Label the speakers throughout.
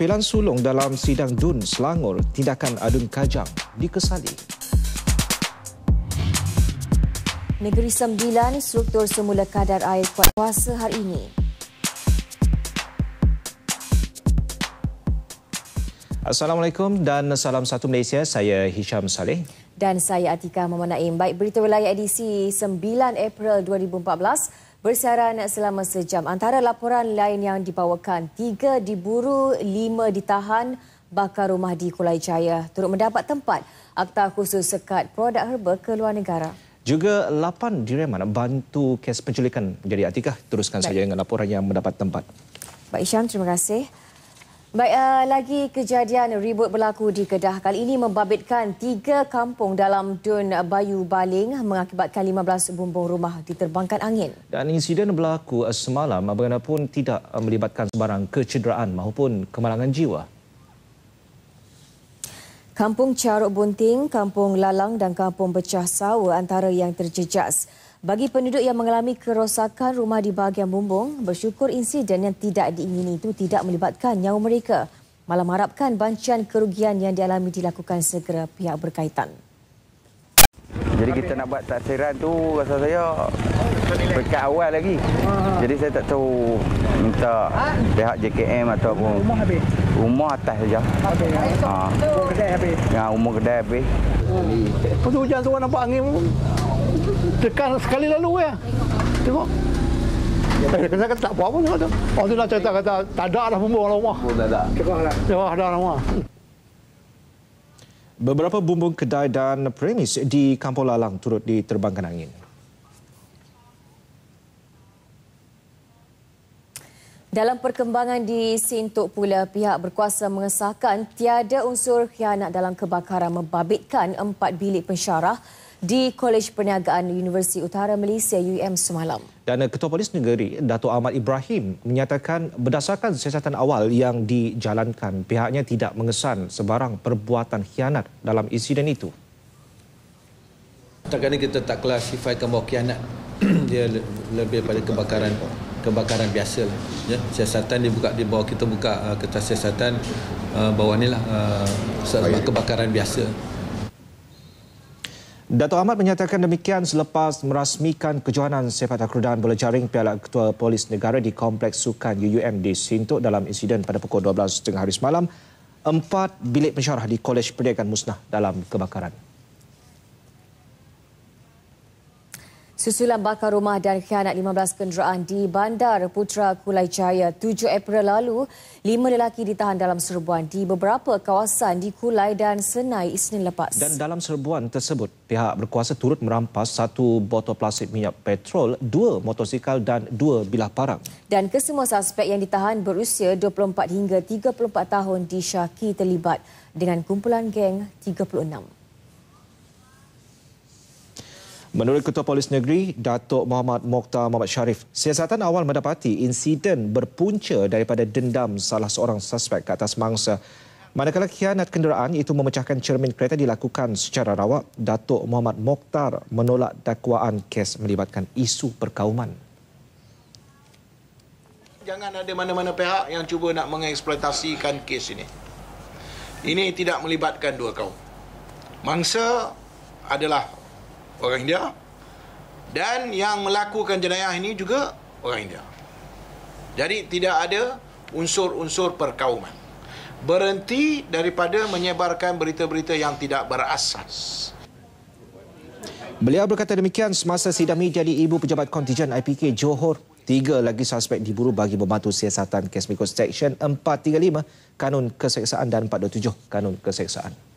Speaker 1: Pelan sulung dalam sidang DUN Selangor, tindakan adun kajang dikesali.
Speaker 2: Negeri Sembilan, struktur semula kadar air kuat kuasa hari ini.
Speaker 1: Assalamualaikum dan salam satu Malaysia. Saya Hisham Saleh.
Speaker 2: Dan saya Atika Muhammad Naim. Baik, berita wilayah edisi 9 April 2014 bersiaran selama sejam. Antara laporan lain yang dibawakan, 3 diburu, 5 ditahan, bakar rumah di Kulai Jaya turut mendapat tempat Akta Khusus Sekat Produk Herba ke luar negara.
Speaker 1: Juga 8 direman bantu kes penculikan. Jadi Atika, teruskan saja dengan laporan yang mendapat tempat.
Speaker 2: Baik Syam, terima kasih. Baik, lagi kejadian ribut berlaku di Kedah. Kali ini membabitkan 3 kampung dalam DUN Bayu Baling mengakibatkan 15 bumbung rumah diterbangkan angin.
Speaker 1: Dan insiden berlaku semalam bagaimanapun tidak melibatkan sebarang kecederaan maupun kemalangan jiwa.
Speaker 2: Kampung Caruk Bunting, Kampung Lalang dan Kampung Becah Sawa antara yang terjejas. Bagi penduduk yang mengalami kerosakan rumah di bahagian bumbung, bersyukur insiden yang tidak diingini itu tidak melibatkan nyawa mereka. Malah mengharapkan bancian kerugian yang dialami dilakukan segera pihak berkaitan.
Speaker 3: Jadi kita nak buat taksiran tu rasa saya pekat awal lagi. Jadi saya tak tahu minta pihak JKM ataupun rumah atas saja. Umur kedai habis. Ya, umur kedai habis.
Speaker 4: Pas hujan tu nampak angin tekan sekali lalu ya. Tengok. Saya kata tak apa-apa tengok tu. Oh tu nak cerita kata tak ada dah bumbung rumah. Tak ada. Cerah dah rumah.
Speaker 1: Beberapa bumbung kedai dan premis di Kampung Lalang turut diterbangkan angin.
Speaker 2: Dalam perkembangan di Sintok pula, pihak berkuasa mengesahkan tiada unsur khianat dalam kebakaran membabitkan 4 bilik pensyarah di Kolej Perniagaan Universiti Utara Malaysia UM semalam. Dan
Speaker 1: Ketua Polis Negeri, Dato' Ahmad Ibrahim, menyatakan berdasarkan siasatan awal yang dijalankan, pihaknya tidak mengesan sebarang perbuatan khianat dalam insiden itu.
Speaker 5: Setakat ini kita tak klasifikasikan bahawa khianat. Dia lebih pada kebakaran biasa lah. Ya, siasatan di bawah kita buka kertas siasatan bawah inilah kebakaran biasa.
Speaker 1: Dato' Ahmad menyatakan demikian selepas merasmikan kejohanan sepak takraw bola jaring Piala Ketua Polis Negara di Kompleks Sukan UUM di Sintok dalam insiden pada pukul 12.30 hari semalam. 4 bilik pensyarah di Kolej Perniagaan musnah dalam kebakaran.
Speaker 2: Susulan bakar rumah dan khianat 15 kenderaan di Bandar Putra Kulai Jaya 7 April lalu, 5 lelaki ditahan dalam serbuan di beberapa kawasan di Kulai dan Senai Isnin lepas.
Speaker 1: Dan dalam serbuan tersebut, pihak berkuasa turut merampas 1 botol plastik minyak petrol, 2 motosikal dan 2 bilah parang.
Speaker 2: Dan kesemua suspek yang ditahan berusia 24 hingga 34 tahun disyaki terlibat dengan kumpulan geng 36.
Speaker 1: Menurut Ketua Polis Negeri, Datuk Muhammad Mokhtar Muhammad Sharif, siasatan awal mendapati insiden berpunca daripada dendam salah seorang suspek ke atas mangsa. Manakala khianat kenderaan itu memecahkan cermin kereta dilakukan secara rawak, Datuk Muhammad Mokhtar menolak dakwaan kes melibatkan isu perkauman.
Speaker 6: Jangan ada mana-mana pihak yang cuba nak mengeksploitasikan kes ini. Ini tidak melibatkan dua kaum. Mangsa adalah orang India dan yang melakukan jenayah ini juga orang India. Jadi tidak ada unsur-unsur perkauman. Berhenti daripada menyebarkan berita-berita yang tidak berasas.
Speaker 1: Beliau berkata demikian semasa sidang media di Ibu Pejabat Kontijen IPK Johor. 3 lagi suspek diburu bagi membantu siasatan kes mengikut Seksyen 435 Kanun Keseksaan dan 427 Kanun Keseksaan.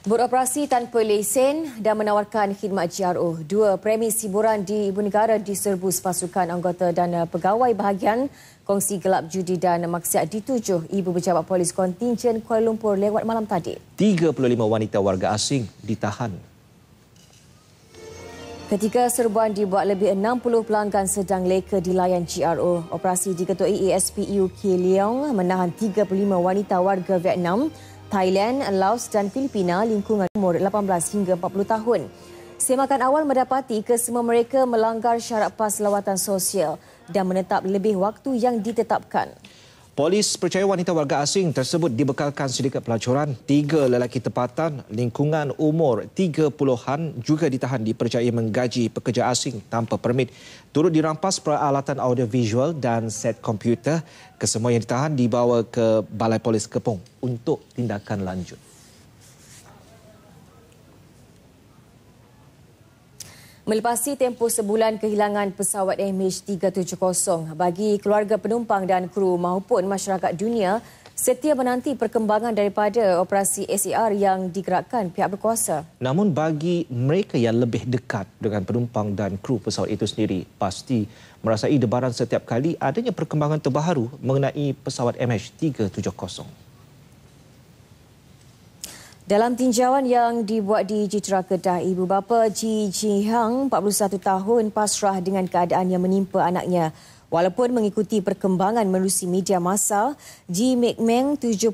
Speaker 2: Beroperasi tanpa lesen dan menawarkan khidmat GRO. 2 premis hiburan di Ibu Negara diserbu pasukan anggota dan pegawai bahagian kongsi gelap judi dan maksiat ditujuh Ibu Pejabat Polis Kontingen Kuala Lumpur lewat malam tadi.
Speaker 1: 35 wanita warga asing ditahan.
Speaker 2: Ketika serbuan dibuat, lebih 60 pelanggan sedang leka dilayan GRO. Operasi diketuai ASPU K Leong menahan 35 wanita warga Vietnam, Thailand, Laos dan Filipina lingkungan umur 18 hingga 40 tahun. Semakan awal mendapati kesemua mereka melanggar syarat PAS lawatan sosial dan menetap lebih waktu yang ditetapkan.
Speaker 1: Polis percaya wanita warga asing tersebut dibekalkan syarikat pelacuran. 3 lelaki tempatan lingkungan umur 30-an juga ditahan dipercayai menggaji pekerja asing tanpa permit. Turut dirampas peralatan audiovisual dan set komputer. Kesemua yang ditahan dibawa ke Balai Polis Kepong untuk tindakan lanjut.
Speaker 2: Melepasi tempoh sebulan kehilangan pesawat MH370, bagi keluarga penumpang dan kru maupun masyarakat dunia setia menanti perkembangan daripada operasi SAR yang digerakkan pihak berkuasa.
Speaker 1: Namun bagi mereka yang lebih dekat dengan penumpang dan kru pesawat itu sendiri, pasti merasai debaran setiap kali adanya perkembangan terbaru mengenai pesawat MH370.
Speaker 2: Dalam tinjauan yang dibuat di Jitra Kedah, ibu bapa Ji Jihang, 41 tahun, pasrah dengan keadaan yang menimpa anaknya. Walaupun mengikuti perkembangan menerusi media massa, Ji Mek Meng, 75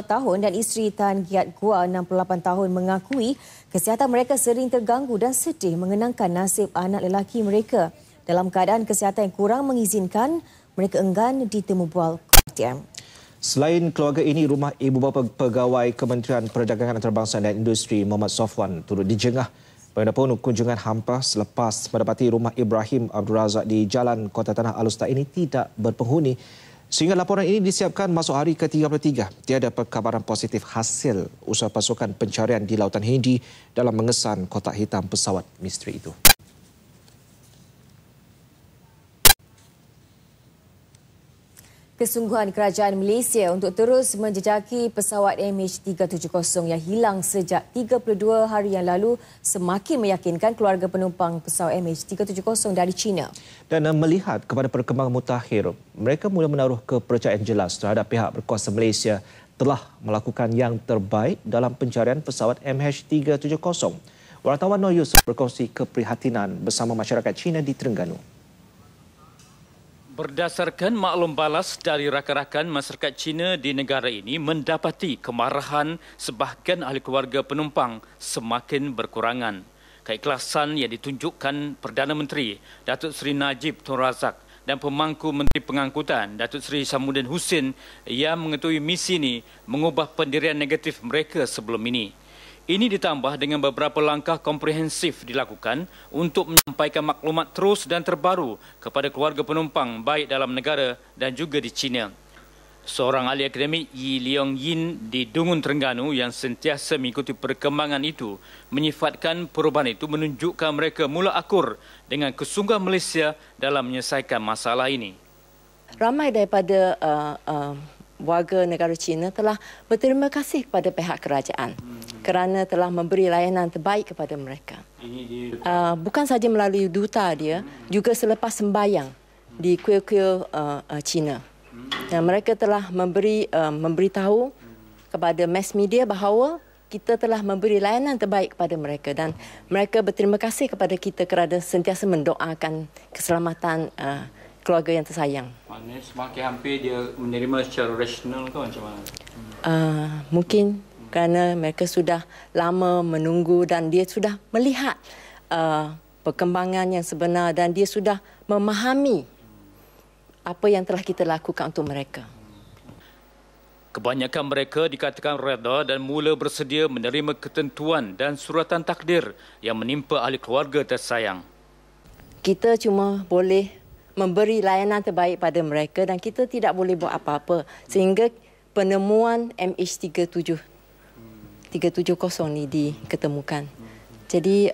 Speaker 2: tahun dan isteri Tan Giat Gua, 68 tahun mengakui kesihatan mereka sering terganggu dan sedih mengenangkan nasib anak lelaki mereka. Dalam keadaan kesihatan yang kurang mengizinkan, mereka enggan ditemu bual KTM.
Speaker 1: Selain keluarga ini, rumah ibu bapa pegawai Kementerian Perdagangan Antarabangsa dan Industri Muhammad Sofwan turut dijengah. Bagaimanapun kunjungan hampa selepas mendapati rumah Ibrahim Abdul Razak di Jalan Kota Tanah Alustar ini tidak berpenghuni. Sehingga laporan ini disiapkan masuk hari ke-33. Tiada perkabaran positif hasil usaha pasukan pencarian di Lautan Hindi dalam mengesan kotak hitam pesawat misteri itu.
Speaker 2: Kesungguhan kerajaan Malaysia untuk terus menjejaki pesawat MH370 yang hilang sejak 32 hari yang lalu semakin meyakinkan keluarga penumpang pesawat MH370 dari China.
Speaker 1: Dan melihat kepada perkembangan mutakhir, mereka mula menaruh kepercayaan jelas terhadap pihak berkuasa Malaysia telah melakukan yang terbaik dalam pencarian pesawat MH370. Wartawan Noor Yusuf berkongsi keprihatinan bersama masyarakat China di Terengganu.
Speaker 7: Berdasarkan maklum balas dari rakan-rakan masyarakat Cina di negara ini mendapati kemarahan sebahagian ahli keluarga penumpang semakin berkurangan. Keikhlasan yang ditunjukkan Perdana Menteri Datuk Seri Najib Tun Razak dan Pemangku Menteri Pengangkutan Datuk Seri Samuddin Hussein yang mengetahui misi ini mengubah pendirian negatif mereka sebelum ini. Ini ditambah dengan beberapa langkah komprehensif dilakukan untuk menyampaikan maklumat terus dan terbaru kepada keluarga penumpang baik dalam negara dan juga di China. Seorang ahli akademik Yi Leong Yin di Dungun Terengganu yang sentiasa mengikuti perkembangan itu menyifatkan perubahan itu menunjukkan mereka mula akur dengan kesungguhan Malaysia dalam menyelesaikan masalah ini.
Speaker 8: Ramai daripada warga negara China telah berterima kasih kepada pihak kerajaan kerana telah memberi layanan terbaik kepada mereka. Bukan sahaja melalui duta dia, juga selepas sembahyang di kuil-kuil China. Mereka telah memberitahu kepada mass media bahawa kita telah memberi layanan terbaik kepada mereka dan mereka berterima kasih kepada kita kerana sentiasa mendoakan keselamatan keluarga yang tersayang.
Speaker 7: Maknanya semakin hampir dia menerima secara rasional ke macam mana?
Speaker 8: Mungkin kerana mereka sudah lama menunggu dan dia sudah melihat perkembangan yang sebenar dan dia sudah memahami apa yang telah kita lakukan untuk mereka.
Speaker 7: Kebanyakan mereka dikatakan reda dan mula bersedia menerima ketentuan dan suratan takdir yang menimpa ahli keluarga tersayang.
Speaker 8: Kita cuma boleh memberi layanan terbaik pada mereka dan kita tidak boleh buat apa-apa sehingga penemuan MH370 ni diketemukan. Jadi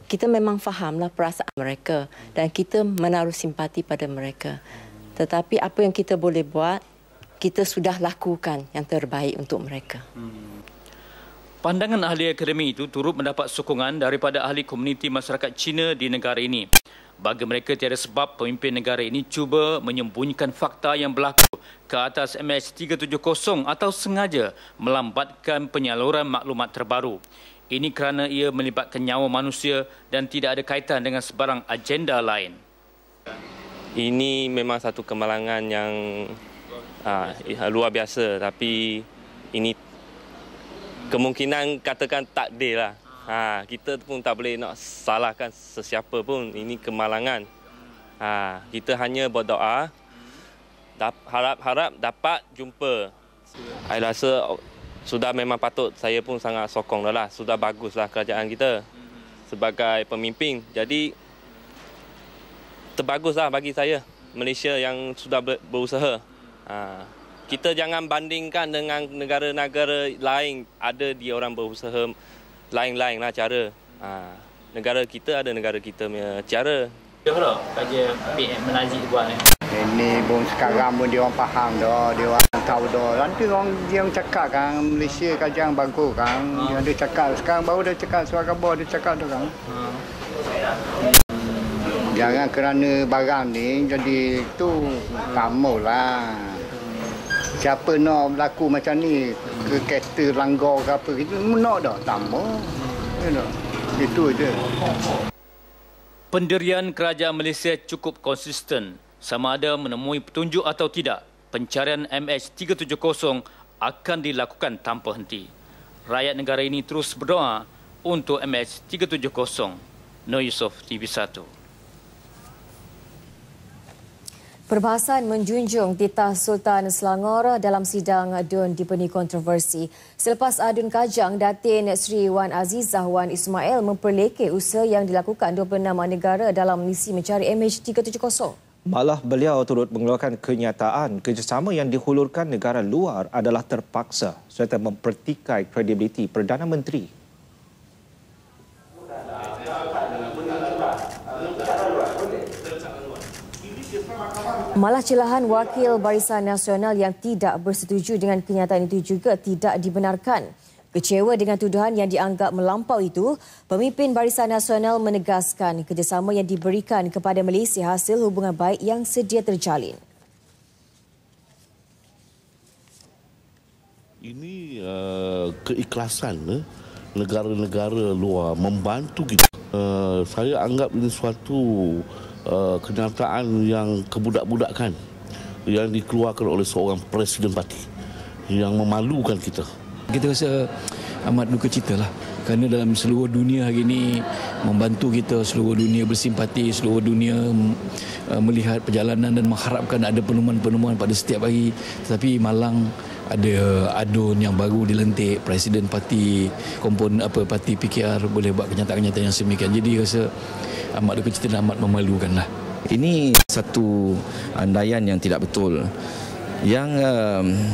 Speaker 8: kita memang fahamlah perasaan mereka dan kita menaruh simpati pada mereka. Tetapi apa yang kita boleh buat, kita sudah lakukan yang terbaik untuk mereka.
Speaker 7: Pandangan ahli akademi itu turut mendapat sokongan daripada ahli komuniti masyarakat Cina di negara ini. Bagi mereka tiada sebab pemimpin negara ini cuba menyembunyikan fakta yang berlaku ke atas MH370 atau sengaja melambatkan penyaluran maklumat terbaru. Ini kerana ia melibatkan nyawa manusia dan tidak ada kaitan dengan sebarang agenda lain.
Speaker 9: Ini memang satu kemalangan yang luar biasa, tapi ini kemungkinan katakan takdir lah. Kita pun tak boleh nak salahkan sesiapa pun. Ini kemalangan. Kita hanya berdoa, harap-harap dapat jumpa. Saya rasa sudah memang patut, saya pun sangat sokong dah lah. Sudah baguslah kerajaan kita sebagai pemimpin. Jadi terbaguslah bagi saya Malaysia yang sudah berusaha. Kita jangan bandingkan dengan negara-negara lain. Ada dia orang berusaha lain-lain lah cara. Negara kita ada negara kita punya cara.
Speaker 7: Apa kerja PM Menazir buat ni?
Speaker 10: Ini pun sekarang pun dia orang faham dah, dia orang tahu dah. Nanti dia orang cakap kan, Malaysia kerajaan bagus kan. Dia ada cakap, sekarang baru dia cakap, suara bawah dia cakap tu kan. Jangan kerana barang ni jadi tu kamu lah. Siapa nak berlaku macam ni, ke kereta langgar ke apa, kita nak dah, tak mau. Itu je.
Speaker 7: Pendirian kerajaan Malaysia cukup konsisten. Sama ada menemui petunjuk atau tidak, pencarian MH370 akan dilakukan tanpa henti. Rakyat negara ini terus berdoa untuk MH370. Nur Yusof, TV1.
Speaker 2: Perbahasan menjunjung titah Sultan Selangor dalam sidang Dun dipenuhi kontroversi. Selepas adun kajang, Datin Sri Wan Azizah Wan Ismail memperlekeh usaha yang dilakukan 26 negara dalam misi mencari MH370.
Speaker 1: Malah beliau turut mengeluarkan kenyataan kerjasama yang dihulurkan negara luar adalah terpaksa serta mempertikai kredibiliti Perdana Menteri.
Speaker 2: Malah celahan Wakil Barisan Nasional yang tidak bersetuju dengan kenyataan itu juga tidak dibenarkan. Kecewa dengan tuduhan yang dianggap melampau itu, pemimpin Barisan Nasional menegaskan kerjasama yang diberikan kepada Malaysia hasil hubungan baik yang sedia terjalin.
Speaker 11: Ini keikhlasan negara-negara luar membantu kita. Saya anggap ini suatu kenyataan yang kebudak-budakan yang dikeluarkan oleh seorang presiden parti yang memalukan kita.
Speaker 12: Kita rasa amat duka cita lah kerana dalam seluruh dunia hari ini membantu kita, seluruh dunia bersimpati, seluruh dunia melihat perjalanan dan mengharapkan ada penemuan-penemuan pada setiap hari, tetapi malang ada adun yang baru dilantik presiden parti parti PKR boleh buat kenyataan-kenyataan yang semikian. Jadi rasa amat duka cita dan amat memalukan lah.
Speaker 13: Ini satu andaian yang tidak betul. Yang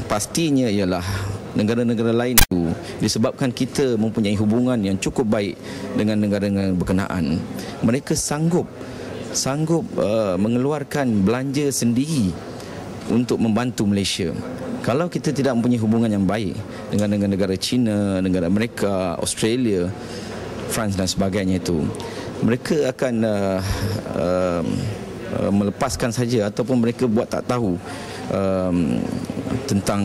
Speaker 13: pastinya ialah negara-negara lain itu disebabkan kita mempunyai hubungan yang cukup baik dengan negara-negara berkenaan. Mereka sanggup mengeluarkan belanja sendiri untuk membantu Malaysia. Kalau kita tidak mempunyai hubungan yang baik dengan negara-negara China, negara Amerika, Australia, France dan sebagainya itu, mereka akan melepaskan saja ataupun mereka buat tak tahu tentang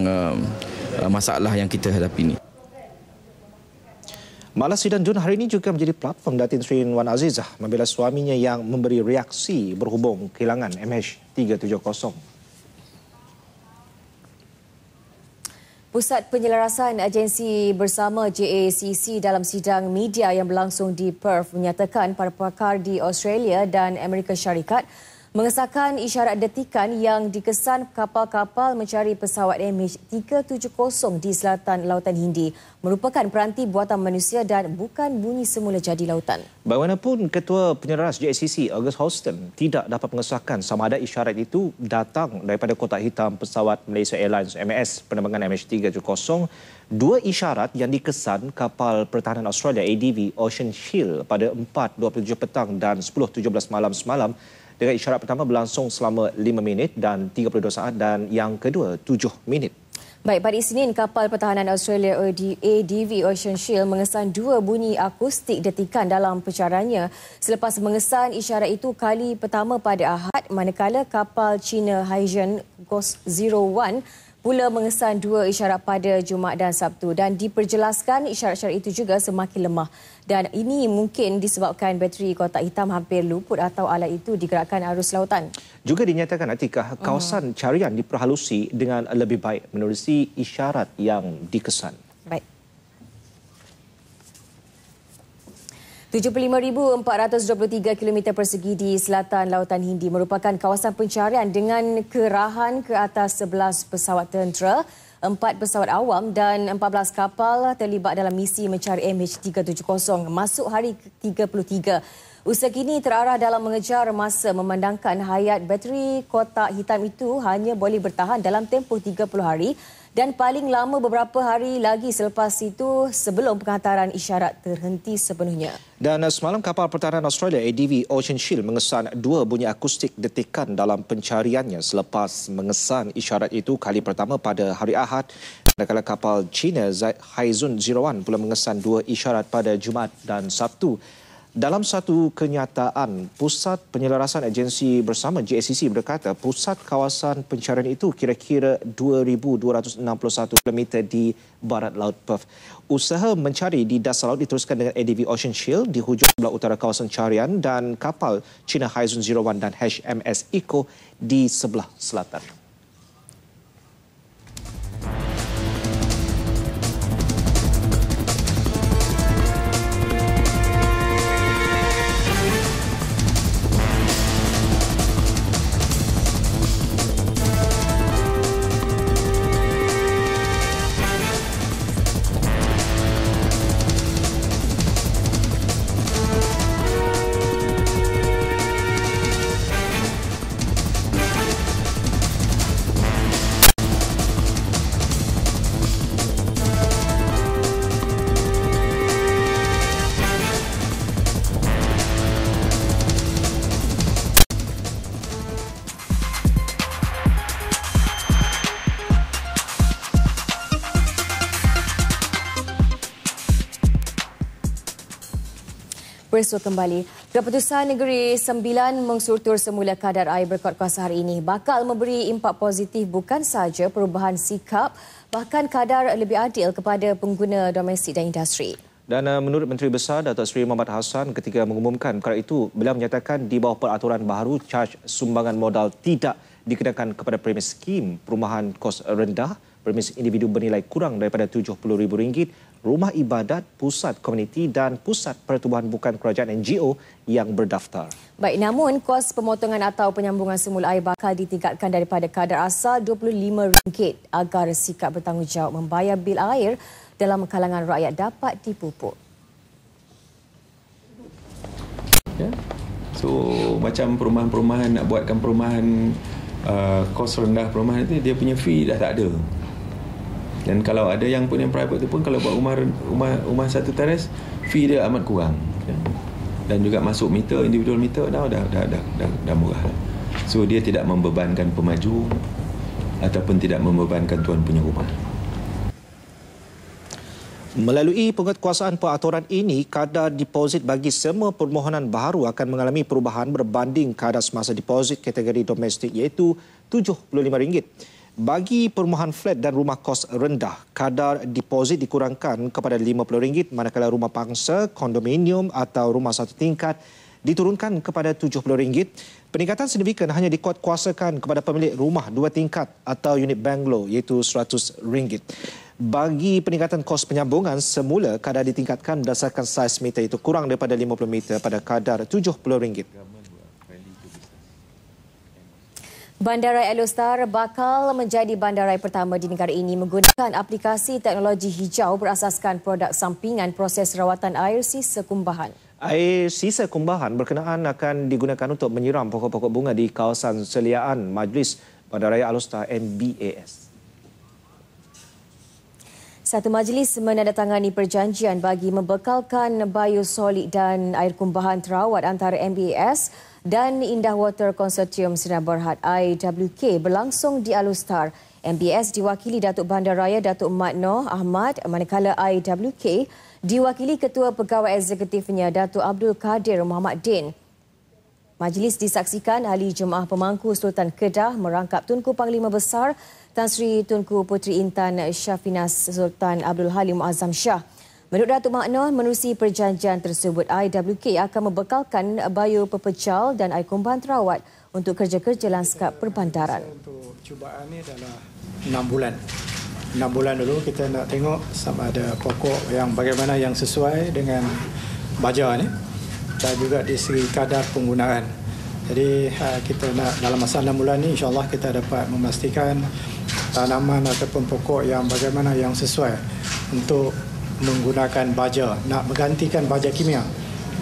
Speaker 13: masalah yang kita hadapi ini.
Speaker 1: Malah sidang Dun hari ini juga menjadi platform Datin Sri Wan Azizah membela suaminya yang memberi reaksi berhubung kehilangan MH370.
Speaker 2: Pusat Penyelarasan Agensi Bersama JACC dalam sidang media yang berlangsung di Perth menyatakan para pakar di Australia dan Amerika Syarikat mengesahkan isyarat detikan yang dikesan kapal-kapal mencari pesawat MH370 di selatan Lautan Hindi merupakan peranti buatan manusia dan bukan bunyi semula jadi lautan.
Speaker 1: Bagaimanapun, Ketua Penyelaras JACC, August Houston, tidak dapat mengesahkan sama ada isyarat itu datang daripada kotak hitam pesawat Malaysia Airlines MAS penerbangan MH370. Dua isyarat yang dikesan kapal pertahanan Australia ADV Ocean Shield pada 4.27 petang dan 10.17 malam semalam. Dengan isyarat pertama berlangsung selama 5 minit dan 32 saat dan yang kedua 7 minit.
Speaker 2: Baik, pada Isnin, kapal pertahanan Australia ADV Ocean Shield mengesan dua bunyi akustik detikan dalam pencariannya selepas mengesan isyarat itu kali pertama pada Ahad, manakala kapal China Haizhen Ghost 01 pula mengesan dua isyarat pada Jumaat dan Sabtu dan diperjelaskan isyarat-isyarat itu juga semakin lemah dan ini mungkin disebabkan bateri kotak hitam hampir luput atau alat itu digerakkan arus lautan.
Speaker 1: Juga dinyatakan Atikah kawasan carian diperhalusi dengan lebih baik menerusi isyarat yang dikesan.
Speaker 2: Baik. 75,423 km persegi di selatan Lautan Hindi merupakan kawasan pencarian dengan kerahan ke atas 11 pesawat tentera, 4 pesawat awam dan 14 kapal terlibat dalam misi mencari MH370 masuk hari ke-33. Usaha kini terarah dalam mengejar masa memandangkan hayat bateri kotak hitam itu hanya boleh bertahan dalam tempoh 30 hari dan paling lama beberapa hari lagi selepas itu sebelum penghantaran isyarat terhenti sepenuhnya.
Speaker 1: Dan semalam kapal pertahanan Australia ADV Ocean Shield mengesan 2 bunyi akustik detikan dalam pencariannya selepas mengesan isyarat itu kali pertama pada hari Ahad. Manakala kapal China Haizun 01 pula mengesan 2 isyarat pada Jumaat dan Sabtu. Dalam satu kenyataan, Pusat Penyelarasan Agensi Bersama JSCC berkata pusat kawasan pencarian itu kira-kira 2,261 km di barat Laut Perth. Usaha mencari di dasar laut diteruskan dengan ADV Ocean Shield di hujung sebelah utara kawasan carian dan kapal China Haizun 01 dan HMS Eco di sebelah selatan.
Speaker 2: Bersua kembali. Keputusan Negeri Sembilan mengsurtur semula kadar air berkot kuasa hari ini bakal memberi impak positif bukan sahaja perubahan sikap, bahkan kadar lebih adil kepada pengguna domestik dan industri.
Speaker 1: Dan menurut Menteri Besar Datuk Seri Mohamad Hassan ketika mengumumkan perkara itu, beliau menyatakan di bawah peraturan baharu caj sumbangan modal tidak dikenakan kepada premis skim perumahan kos rendah, premis individu bernilai kurang daripada RM70,000, rumah ibadat, pusat komuniti dan pusat pertubuhan bukan kerajaan NGO yang berdaftar.
Speaker 2: Baik, namun kos pemotongan atau penyambungan semula air bakal ditingkatkan daripada kadar asal RM25 agar sikap bertanggungjawab membayar bil air dalam kalangan rakyat dapat dipupuk.
Speaker 14: Ya. So macam perumahan-perumahan nak buatkan perumahan kos rendah perumahan itu dia punya fee dah tak ada. Dan kalau ada yang punya private tu pun kalau buat rumah satu teres fee dia amat kurang. Ya. Dan juga masuk meter individual meter dah murah. So dia tidak membebankan pemaju ataupun tidak membebankan tuan punya rumah.
Speaker 1: Melalui penguatkuasaan peraturan ini, kadar deposit bagi semua permohonan baharu akan mengalami perubahan berbanding kadar semasa deposit kategori domestik iaitu RM75. Bagi permohonan flat dan rumah kos rendah, kadar deposit dikurangkan kepada RM50 manakala rumah pangsa, kondominium atau rumah satu tingkat diturunkan kepada RM70. Peningkatan signifikan hanya dikuatkuasakan kepada pemilik rumah dua tingkat atau unit bungalow iaitu RM100. Bagi peningkatan kos penyambungan, semula kadar ditingkatkan berdasarkan saiz meter itu kurang daripada 50 meter pada kadar RM70.
Speaker 2: Bandaraya Alostar bakal menjadi bandaraya pertama di negara ini menggunakan aplikasi teknologi hijau berasaskan produk sampingan proses rawatan air sisa kumbahan.
Speaker 1: Air sisa kumbahan berkenaan akan digunakan untuk menyiram pokok-pokok bunga di kawasan seliaan Majlis Bandaraya Alostar MBAS.
Speaker 2: Satu majlis menandatangani perjanjian bagi membekalkan biosolid dan air kumbahan terawat antara MBAS dan Indah Water Consortium Sdn Bhd IWK berlangsung di Alostar. MBAS diwakili Datuk Bandaraya Datuk Mat Noh Ahmad manakala IWK diwakili Ketua Pegawai Eksekutifnya Datuk Abdul Kadir Muhammad Din. Majlis disaksikan Ahli Jemaah Pemangku Sultan Kedah merangkap Tunku Panglima Besar Tan Sri Tunku Puteri Intan Syafinas Sultan Abdul Halim Muazzam Shah. Menurut Datuk Mak Noh, menerusi perjanjian tersebut, IWK akan membekalkan biopepejal dan air kumbahan terawat untuk kerja-kerja lanskap perbandaran.
Speaker 15: Untuk cubaan ini adalah 6 bulan. 6 bulan dulu kita nak tengok sama ada pokok yang bagaimana yang sesuai dengan baja ni dan juga di segi kadar penggunaan. Jadi kita nak dalam masa 6 bulan ni insya-Allah kita dapat memastikan tanaman ataupun pokok yang bagaimana yang sesuai untuk menggunakan baja, nak menggantikan baja kimia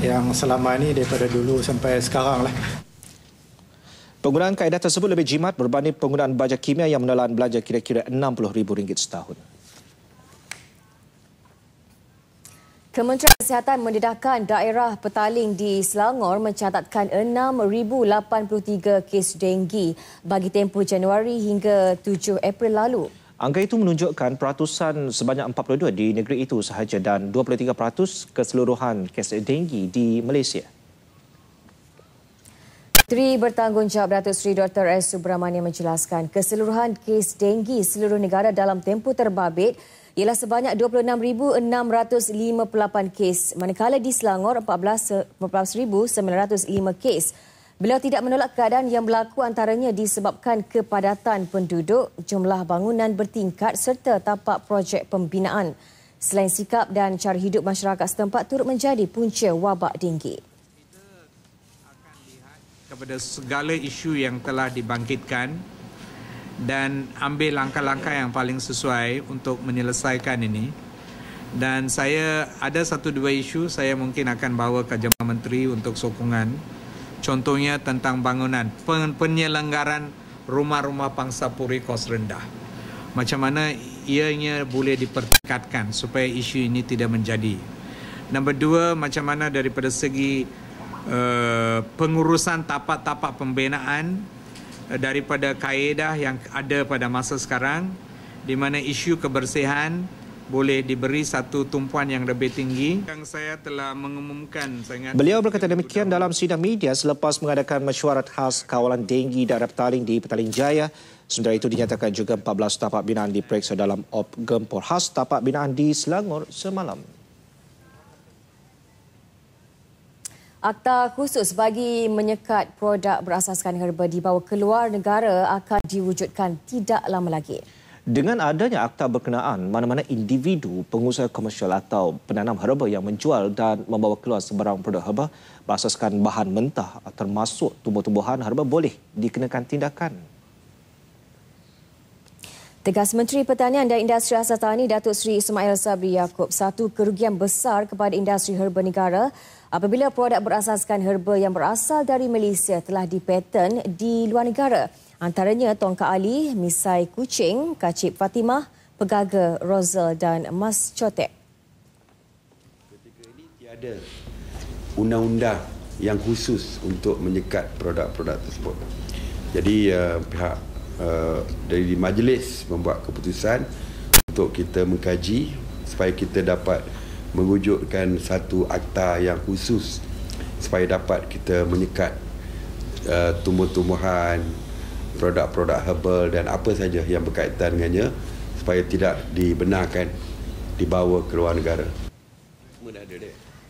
Speaker 15: yang selama ni daripada dulu sampai sekarang lah.
Speaker 1: Penggunaan kaedah tersebut lebih jimat berbanding penggunaan baja kimia yang menelan belanja kira-kira RM60,000 setahun.
Speaker 2: Kementerian Kesihatan mendedahkan daerah Petaling di Selangor mencatatkan 6,083 kes denggi bagi tempoh Januari hingga 7 April lalu.
Speaker 1: Angka itu menunjukkan peratusan sebanyak 42 di negeri itu sahaja dan 23% keseluruhan kes denggi di Malaysia.
Speaker 2: Menteri Bertanggungjawab Datuk Seri Dr. S. Subramanian menjelaskan keseluruhan kes denggi seluruh negara dalam tempoh terbabit ialah sebanyak 26,658 kes, manakala di Selangor 14,905 kes. Beliau tidak menolak keadaan yang berlaku antaranya disebabkan kepadatan penduduk, jumlah bangunan bertingkat serta tapak projek pembinaan. Selain sikap dan cara hidup masyarakat setempat turut menjadi punca wabak denggi.
Speaker 16: Kepada segala isu yang telah dibangkitkan dan ambil langkah-langkah yang paling sesuai untuk menyelesaikan ini. Dan saya ada 1-2 isu saya mungkin akan bawa ke Jabatan Menteri untuk sokongan. Contohnya tentang bangunan, penyelenggaran rumah-rumah pangsa puri kos rendah. Macam mana ianya boleh dipertingkatkan supaya isu ini tidak menjadi. Nombor 2, macam mana daripada segi pengurusan tapak-tapak pembinaan daripada kaedah yang ada pada masa sekarang, di mana isu kebersihan boleh diberi satu tumpuan yang lebih tinggi. Yang saya telah mengumumkan.
Speaker 1: Beliau berkata demikian dalam sidang media selepas mengadakan mesyuarat khas kawalan denggi daerah Petaling di Petaling Jaya. Sementara itu dinyatakan juga 14 tapak binaan diperiksa dalam op gempur khas tapak binaan di Selangor semalam.
Speaker 2: Akta khusus bagi menyekat produk berasaskan herba dibawa keluar negara akan diwujudkan tidak lama lagi.
Speaker 1: Dengan adanya akta berkenaan, mana-mana individu, pengusaha komersial atau penanam herba yang menjual dan membawa keluar sebarang produk herba berasaskan bahan mentah termasuk tumbuh-tumbuhan herba boleh dikenakan tindakan.
Speaker 2: Tegas Menteri Pertanian dan Industri Asas Tani Datuk Seri Ismail Sabri Yaakob, satu kerugian besar kepada industri herba negara apabila produk berasaskan herba yang berasal dari Malaysia telah dipaten di luar negara. Antaranya tongkat ali, misai kucing, kacip Fatimah, pegaga Rosal dan emas cotek.
Speaker 17: Ketika ini tiada undang-undang yang khusus untuk menyekat produk-produk tersebut. Jadi pihak dari majlis membuat keputusan untuk kita mengkaji supaya kita dapat mewujudkan satu akta yang khusus supaya dapat kita menyekat tumbuh-tumbuhan, produk-produk herbal dan apa saja yang berkaitan dengannya supaya tidak dibenarkan dibawa ke luar negara.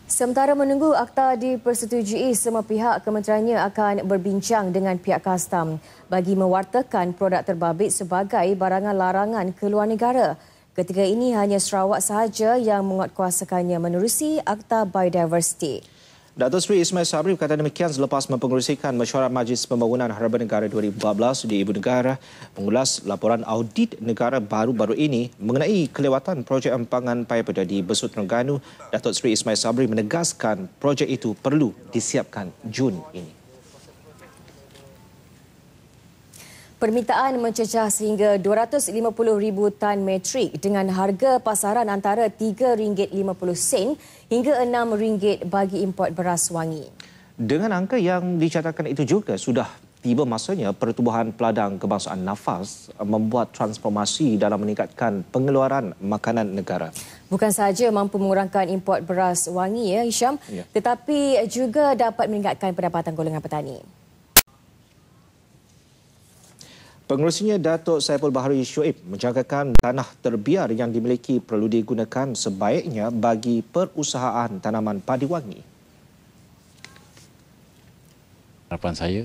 Speaker 2: Sementara menunggu akta dipersetujui, semua pihak kementeriannya akan berbincang dengan pihak kastam bagi mewartakan produk terbabit sebagai barangan larangan ke luar negara. Ketika ini hanya Sarawak sahaja yang menguatkuasakannya menerusi Akta Biodiversity.
Speaker 1: Datuk Seri Ismail Sabri berkata demikian selepas mempengerusikan mesyuarat Majlis Pembangunan Herba Negara 2014 di Ibu Negara mengulas laporan audit negara baru-baru ini mengenai kelewatan projek empangan Payapeda di Besut Terengganu. Datuk Seri Ismail Sabri menegaskan projek itu perlu disiapkan Jun ini.
Speaker 2: Permintaan mencecah sehingga 250,000 tan metrik dengan harga pasaran antara RM3.50 hingga RM6 bagi import beras wangi.
Speaker 1: Dengan angka yang dicatatkan itu juga sudah tiba masanya Pertubuhan Peladang Kebangsaan Nafas membuat transformasi dalam meningkatkan pengeluaran makanan negara.
Speaker 2: Bukan sahaja mampu mengurangkan import beras wangi, Hisham, tetapi juga dapat meningkatkan pendapatan golongan petani.
Speaker 1: Pengerusinya Datuk Saiful Bahari Shoaib menjangkakan tanah terbiar yang dimiliki perlu digunakan sebaiknya bagi perusahaan tanaman padi wangi.
Speaker 18: Harapan saya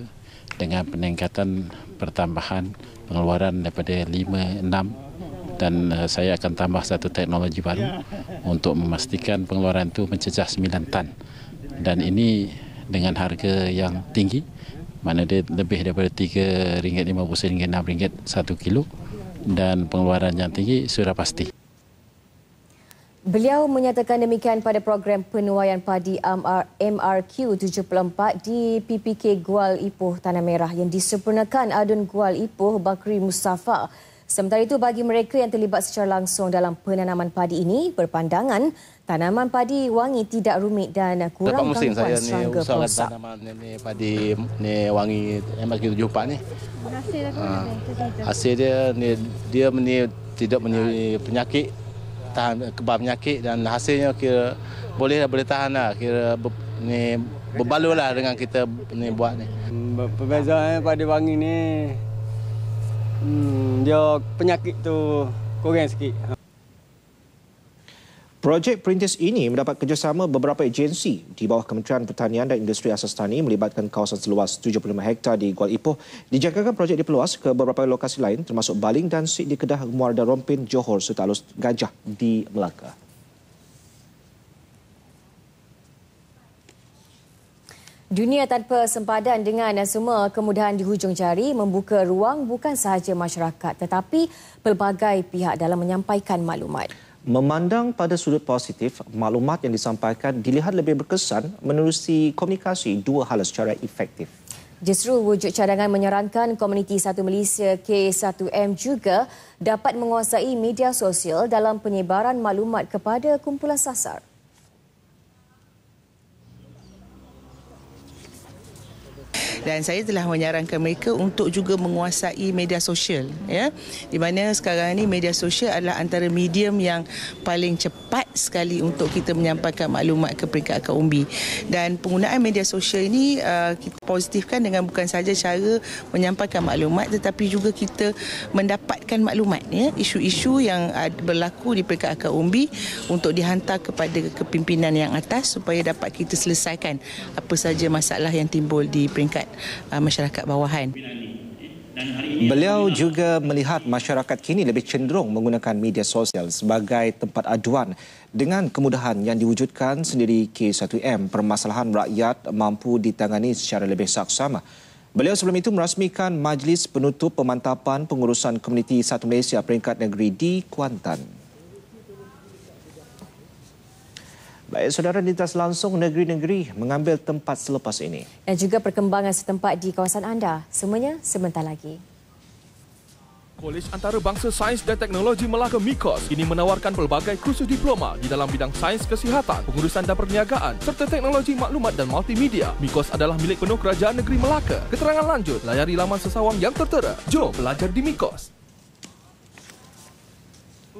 Speaker 18: dengan peningkatan pertambahan pengeluaran daripada 5-6 dan saya akan tambah satu teknologi baru untuk memastikan pengeluaran itu mencecah 9 tan dan ini dengan harga yang tinggi, mana dia lebih daripada RM3.50 hingga RM6 1 kilo, dan pengeluaran yang tinggi sudah pasti.
Speaker 2: Beliau menyatakan demikian pada program penuaian padi MRQ74 di PPK Gual Ipoh Tanah Merah yang disempurnakan Adun Gual Ipoh Bakri Mustafa. Sementara itu, bagi mereka yang terlibat secara langsung dalam penanaman padi ini, berpandangan tanaman padi wangi tidak rumit dan kurang gangguan serangga perosak.
Speaker 11: Tanaman ni padi ni wangi MRQ74 ni. Hasil dia dia tidak menyebabkan penyakit, tahan kebal penyakit, dan hasilnya kira boleh tahan lah, kira berbaloi lah dengan kita ni buat ni.
Speaker 19: Perbezaan padi wangi ni dia penyakit tu kurang sikit.
Speaker 1: Projek perintis ini mendapat kerjasama beberapa agensi di bawah Kementerian Pertanian dan Industri Asas Tani melibatkan kawasan seluas 75 hektar di Gual Ipoh. Dijangkakan projek diperluas ke beberapa lokasi lain termasuk baling dan sik di Kedah, Muarda Rompin, Johor serta Alus Gajah di Melaka.
Speaker 2: Dunia tanpa sempadan dengan semua kemudahan di hujung jari membuka ruang bukan sahaja masyarakat tetapi pelbagai pihak dalam menyampaikan maklumat.
Speaker 1: Memandang pada sudut positif, maklumat yang disampaikan dilihat lebih berkesan menerusi komunikasi dua hala secara efektif.
Speaker 2: Justru wujud cadangan menyarankan komuniti Satu Malaysia K1M juga dapat menguasai media sosial dalam penyebaran maklumat kepada kumpulan sasar.
Speaker 20: Dan saya telah menyarankan mereka untuk juga menguasai media sosial, ya, di mana sekarang ini media sosial adalah antara medium yang paling cepat sekali untuk kita menyampaikan maklumat ke peringkat akar umbi. Dan penggunaan media sosial ini kita positifkan dengan bukan sahaja cara menyampaikan maklumat tetapi juga kita mendapatkan maklumat, ya, isu-isu yang berlaku di peringkat akar umbi untuk dihantar kepada kepimpinan yang atas supaya dapat kita selesaikan apa saja masalah yang timbul di peringkat masyarakat bawahan.
Speaker 1: Beliau juga melihat masyarakat kini lebih cenderung menggunakan media sosial sebagai tempat aduan dengan kemudahan yang diwujudkan sendiri K1M. Permasalahan rakyat mampu ditangani secara lebih saksama. Beliau sebelum itu merasmikan Majlis Penutup Pemantapan Pengurusan Komuniti Satu Malaysia peringkat negeri di Kuantan. Baik, saudara, lintas langsung negeri-negeri mengambil tempat selepas ini.
Speaker 2: Dan juga perkembangan setempat di kawasan anda. Semuanya sebentar lagi.
Speaker 21: Kolej Antarabangsa Sains dan Teknologi Melaka MIKOS ini menawarkan pelbagai kursus diploma di dalam bidang sains kesihatan, pengurusan dan perniagaan serta teknologi maklumat dan multimedia. MIKOS adalah milik penuh Kerajaan Negeri Melaka. Keterangan lanjut, layari laman sesawang yang tertera. Jom belajar di MIKOS.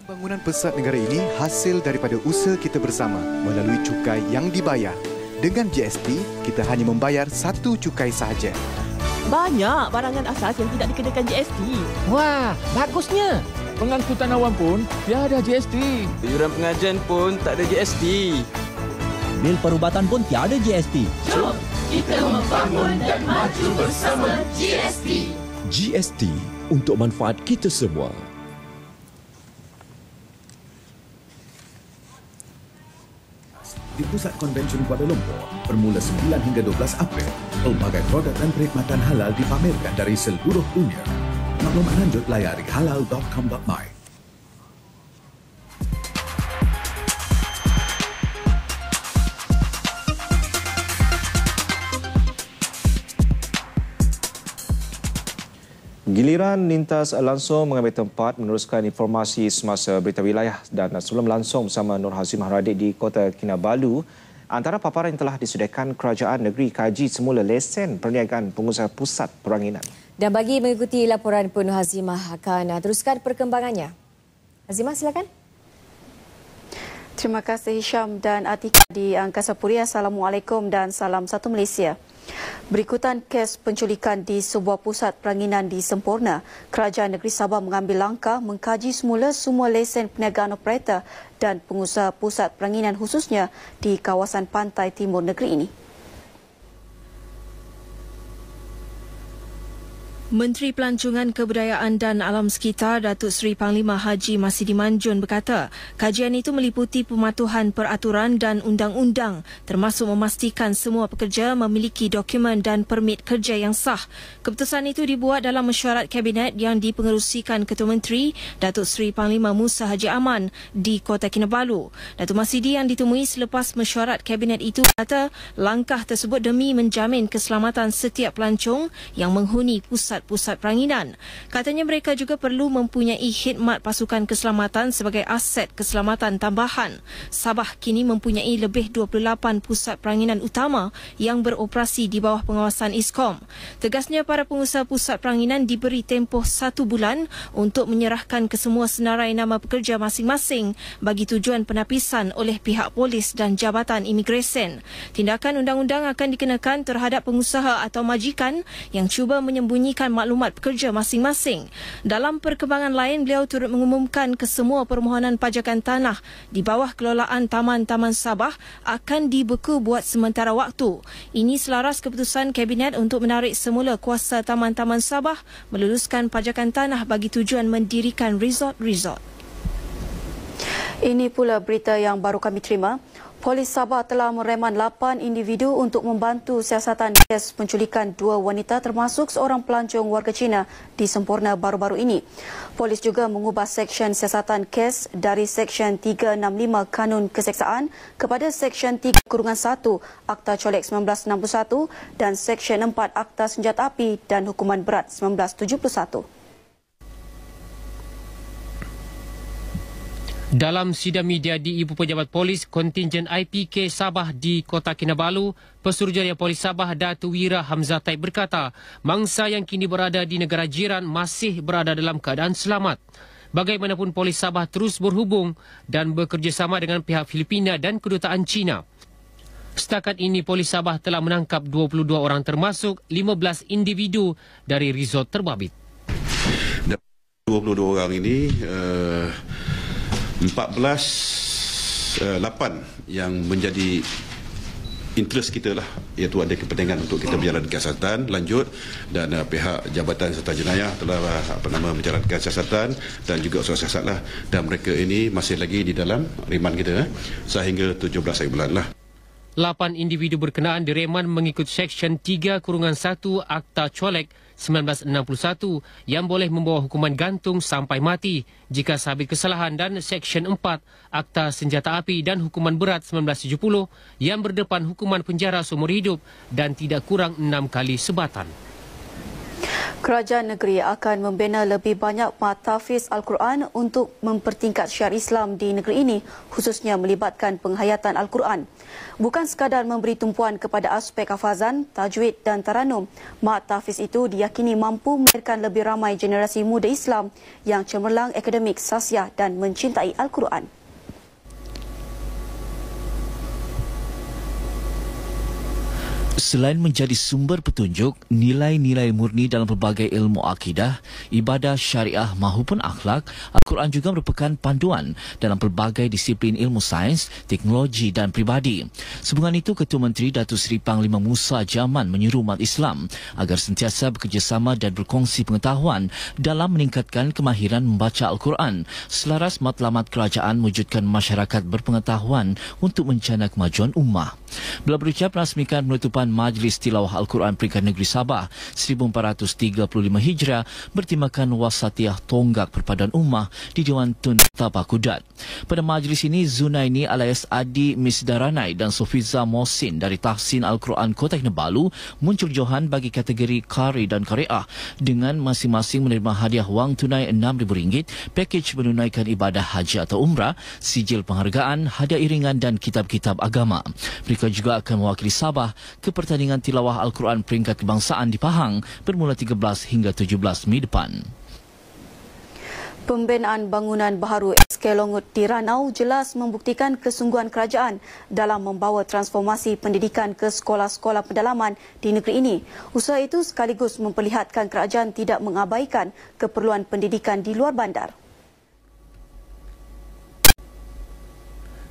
Speaker 22: Pembangunan pesat negara ini hasil daripada usaha kita bersama melalui cukai yang dibayar. Dengan GST, kita hanya membayar satu cukai sahaja.
Speaker 23: Banyak barangan asas yang tidak dikenakan GST.
Speaker 24: Wah, bagusnya. Pengangkutan awam pun tiada GST.
Speaker 25: Iuran pengajian pun tak ada GST.
Speaker 23: Bil perubatan pun tiada GST.
Speaker 26: Jom kita membangun dan maju bersama GST.
Speaker 27: GST untuk manfaat kita semua.
Speaker 28: Di Pusat Konvensyen Kuala Lumpur, bermula 9 hingga 12 April, pelbagai produk dan perkhidmatan halal dipamerkan dari seluruh dunia. Maklumat lanjut layari halal.com.my.
Speaker 1: Giliran lintas langsung mengambil tempat meneruskan informasi semasa berita wilayah, dan sebelum langsung bersama Nur Hazimah Radik di Kota Kinabalu, antara paparan yang telah disediakan Kerajaan Negeri kaji semula lesen perniagaan pengusaha pusat peranginan.
Speaker 2: Dan bagi mengikuti laporan penuh, Hazimah akan teruskan perkembangannya. Hazimah, silakan.
Speaker 29: Terima kasih Hisham dan Atika di Angkasa Puri. Assalamualaikum dan salam Satu Malaysia. Berikutan kes penculikan di sebuah pusat peranginan di Semporna, Kerajaan Negeri Sabah mengambil langkah mengkaji semula semua lesen perniagaan operator dan pengusaha pusat peranginan khususnya di kawasan pantai timur negeri ini.
Speaker 3: Menteri Pelancongan Kebudayaan dan Alam Sekitar Datuk Seri Panglima Haji Masidi Manjun berkata, kajian itu meliputi pematuhan peraturan dan undang-undang termasuk memastikan semua pekerja memiliki dokumen dan permit kerja yang sah. Keputusan itu dibuat dalam mesyuarat Kabinet yang dipengerusikan Ketua Menteri Datuk Seri Panglima Musa Haji Aman di Kota Kinabalu. Datuk Masidi yang ditemui selepas mesyuarat Kabinet itu berkata, langkah tersebut demi menjamin keselamatan setiap pelancong yang menghuni pusat peranginan. Katanya mereka juga perlu mempunyai khidmat pasukan keselamatan sebagai aset keselamatan tambahan. Sabah kini mempunyai lebih 28 pusat peranginan utama yang beroperasi di bawah pengawasan ISKOM. Tegasnya para pengusaha pusat peranginan diberi tempoh 1 bulan untuk menyerahkan kesemua senarai nama pekerja masing-masing bagi tujuan penapisan oleh pihak polis dan Jabatan Imigresen. Tindakan undang-undang akan dikenakan terhadap pengusaha atau majikan yang cuba menyembunyikan maklumat pekerja masing-masing. Dalam perkembangan lain, beliau turut mengumumkan kesemua permohonan pajakan tanah di bawah kelolaan Taman-Taman Sabah akan dibeku buat sementara waktu. Ini selaras keputusan Kabinet untuk menarik semula kuasa Taman-Taman Sabah meluluskan pajakan tanah bagi tujuan mendirikan resort-resort.
Speaker 29: Ini pula berita yang baru kami terima. Polis Sabah telah mereman 8 individu untuk membantu siasatan kes penculikan 2 wanita termasuk seorang pelancong warga Cina di Semporna baru-baru ini. Polis juga mengubah seksyen siasatan kes dari Seksyen 365 Kanun Keseksaan kepada Seksyen 3-1 Akta Colek 1961 dan Seksyen 4 Akta Senjata Api dan Hukuman Berat 1971.
Speaker 4: Dalam sidang media di Ibu Pejabat Polis Kontingen IPK Sabah di Kota Kinabalu, Pesuruhjaya Polis Sabah Datuk Wira Hamzah Taib berkata, mangsa yang kini berada di negara jiran masih berada dalam keadaan selamat. Bagaimanapun Polis Sabah terus berhubung dan bekerjasama dengan pihak Filipina dan Kedutaan Cina. Setakat ini Polis Sabah telah menangkap 22 orang termasuk 15 individu dari resort terbabit.
Speaker 5: 22 orang ini 8 yang menjadi interest kita lah, iaitu ada kepentingan untuk kita menjalankan siasatan lanjut dan pihak Jabatan Serta Jenayah telah menjalankan siasatan dan juga usaha siasat lah, dan mereka ini masih lagi di dalam reman kita sehingga 17 bulan lah.
Speaker 4: 8 individu berkenaan direman mengikut Seksyen 3-1 Akta Colek 1961 yang boleh membawa hukuman gantung sampai mati jika sabit kesalahan, dan Seksyen 4 Akta Senjata Api dan Hukuman Berat 1970 yang berdepan hukuman penjara seumur hidup dan tidak kurang 6 kali sebatan.
Speaker 29: Kerajaan negeri akan membina lebih banyak mahtafiz Al-Quran untuk mempertingkat syiar Islam di negeri ini, khususnya melibatkan penghayatan Al-Quran. Bukan sekadar memberi tumpuan kepada aspek hafazan, tajwid dan taranum, mahtafiz itu diyakini mampu melahirkan lebih ramai generasi muda Islam yang cemerlang akademik, sasiah dan mencintai Al-Quran.
Speaker 6: Selain menjadi sumber petunjuk, nilai-nilai murni dalam pelbagai ilmu akidah, ibadah syariah maupun akhlak, Al-Quran juga merupakan panduan dalam pelbagai disiplin ilmu sains, teknologi dan pribadi. Sehubungan itu, Ketua Menteri Datuk Seri Panglima Musa Jaman menyuruh umat Islam agar sentiasa bekerjasama dan berkongsi pengetahuan dalam meningkatkan kemahiran membaca Al-Quran, selaras matlamat kerajaan mewujudkan masyarakat berpengetahuan untuk menjana kemajuan ummah. Beliau berucap merasmikan penutupan Majlis Tilawah Al-Quran Peringkat Negeri Sabah 1435 Hijrah bertemakan Wasatiyah Tonggak Perpaduan Ummah di Dewan Tun Tapakudat. Pada majlis ini, Zunaini alias Adi Misdaranai dan Sofiza Mohsin dari Tahsin Al-Quran Kota Kinabalu muncul johan bagi kategori Qari dan Qari'ah dengan masing-masing menerima hadiah wang tunai RM6,000, pakej menunaikan ibadah haji atau umrah, sijil penghargaan, hadiah iringan dan kitab-kitab agama. Mereka juga akan mewakili Sabah ke pertandingan tilawah Al-Quran peringkat kebangsaan di Pahang bermula 13 hingga 17 Mei depan.
Speaker 29: Pembinaan bangunan baharu SK Longut di Ranau jelas membuktikan kesungguhan kerajaan dalam membawa transformasi pendidikan ke sekolah-sekolah pendalaman di negeri ini. Usaha itu sekaligus memperlihatkan kerajaan tidak mengabaikan keperluan pendidikan di luar bandar.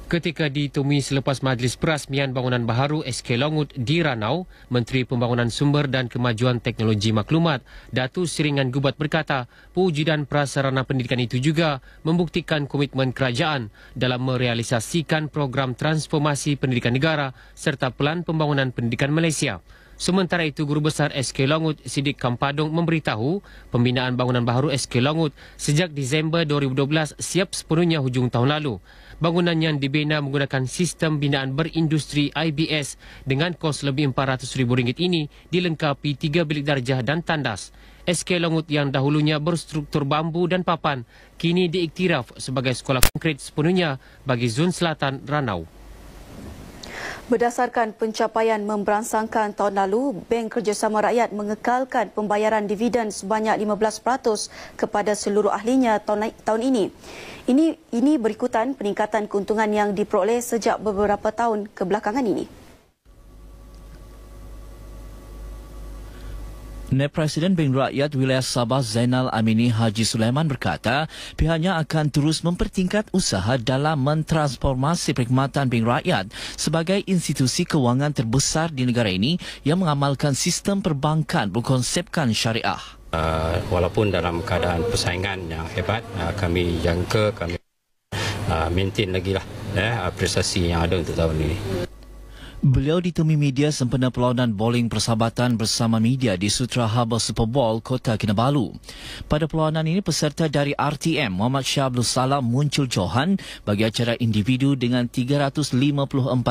Speaker 4: Ketika ditemui selepas majlis perasmian bangunan baharu SK Longut di Ranau, Menteri Pembangunan Sumber dan Kemajuan Teknologi Maklumat, Datuk Seri Ngan Gubat berkata, pewujudan prasarana pendidikan itu juga membuktikan komitmen kerajaan dalam merealisasikan program transformasi pendidikan negara serta Pelan Pembangunan Pendidikan Malaysia. Sementara itu, Guru Besar SK Longut Siddiq Kampadong memberitahu pembinaan bangunan baharu SK Longut sejak Disember 2012 siap sepenuhnya hujung tahun lalu. Bangunan yang dibina menggunakan sistem binaan berindustri IBS dengan kos lebih RM400,000 ini dilengkapi 3 bilik darjah dan tandas. SK Longut yang dahulunya berstruktur bambu dan papan kini diiktiraf sebagai sekolah konkret sepenuhnya bagi Zon Selatan Ranau.
Speaker 29: Berdasarkan pencapaian memberangsangkan tahun lalu, Bank Kerjasama Rakyat mengekalkan pembayaran dividen sebanyak 15% kepada seluruh ahlinya tahun ini. Ini berikutan peningkatan keuntungan yang diperoleh sejak beberapa tahun kebelakangan ini.
Speaker 6: Naib Presiden Bank Rakyat Wilayah Sabah Zainal Amini Haji Sulaiman berkata pihaknya akan terus mempertingkat usaha dalam mentransformasi perkhidmatan Bank Rakyat sebagai institusi kewangan terbesar di negara ini yang mengamalkan sistem perbankan berkonsepkan syariah.
Speaker 7: Walaupun dalam keadaan persaingan yang hebat, kami jangka kami maintain lagi lah prestasi yang ada untuk tahun ini.
Speaker 6: Beliau ditemui media sempena perlawanan bowling persahabatan bersama media di Sutra Harbour Super Bowl, Kota Kinabalu. Pada perlawanan ini, peserta dari RTM Muhammad Shah Abdul Salam muncul johan bagi acara individu dengan 354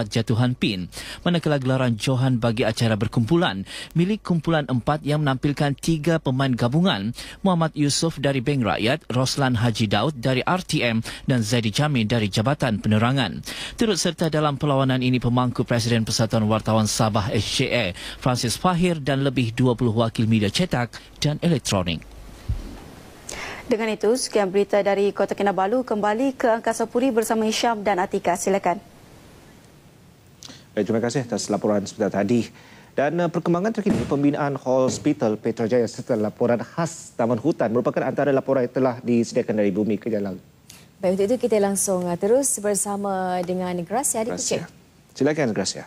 Speaker 6: jatuhan pin, manakala gelaran johan bagi acara berkumpulan milik kumpulan 4 yang menampilkan 3 pemain gabungan, Muhammad Yusof dari Bank Rakyat, Roslan Haji Daud dari RTM dan Zaidi Jamil dari Jabatan Penerangan. Turut serta dalam perlawanan ini pemangku Presiden Persatuan Wartawan Sabah SJA Francis Fahir dan lebih 20 wakil media cetak dan elektronik.
Speaker 29: Dengan itu, sekian berita dari Kota Kinabalu. Kembali ke Angkasa Puri bersama Hisham dan Atika. Silakan.
Speaker 1: Baik, terima kasih atas laporan sebentar tadi. Dan perkembangan terkini pembinaan Hospital Petrajaya serta laporan khas Taman Hutan merupakan antara laporan yang telah disediakan dari Bumi ke Jalan.
Speaker 2: Baik, untuk itu kita langsung terus bersama dengan Gracia di Kuching.
Speaker 1: Silakan, Gracia.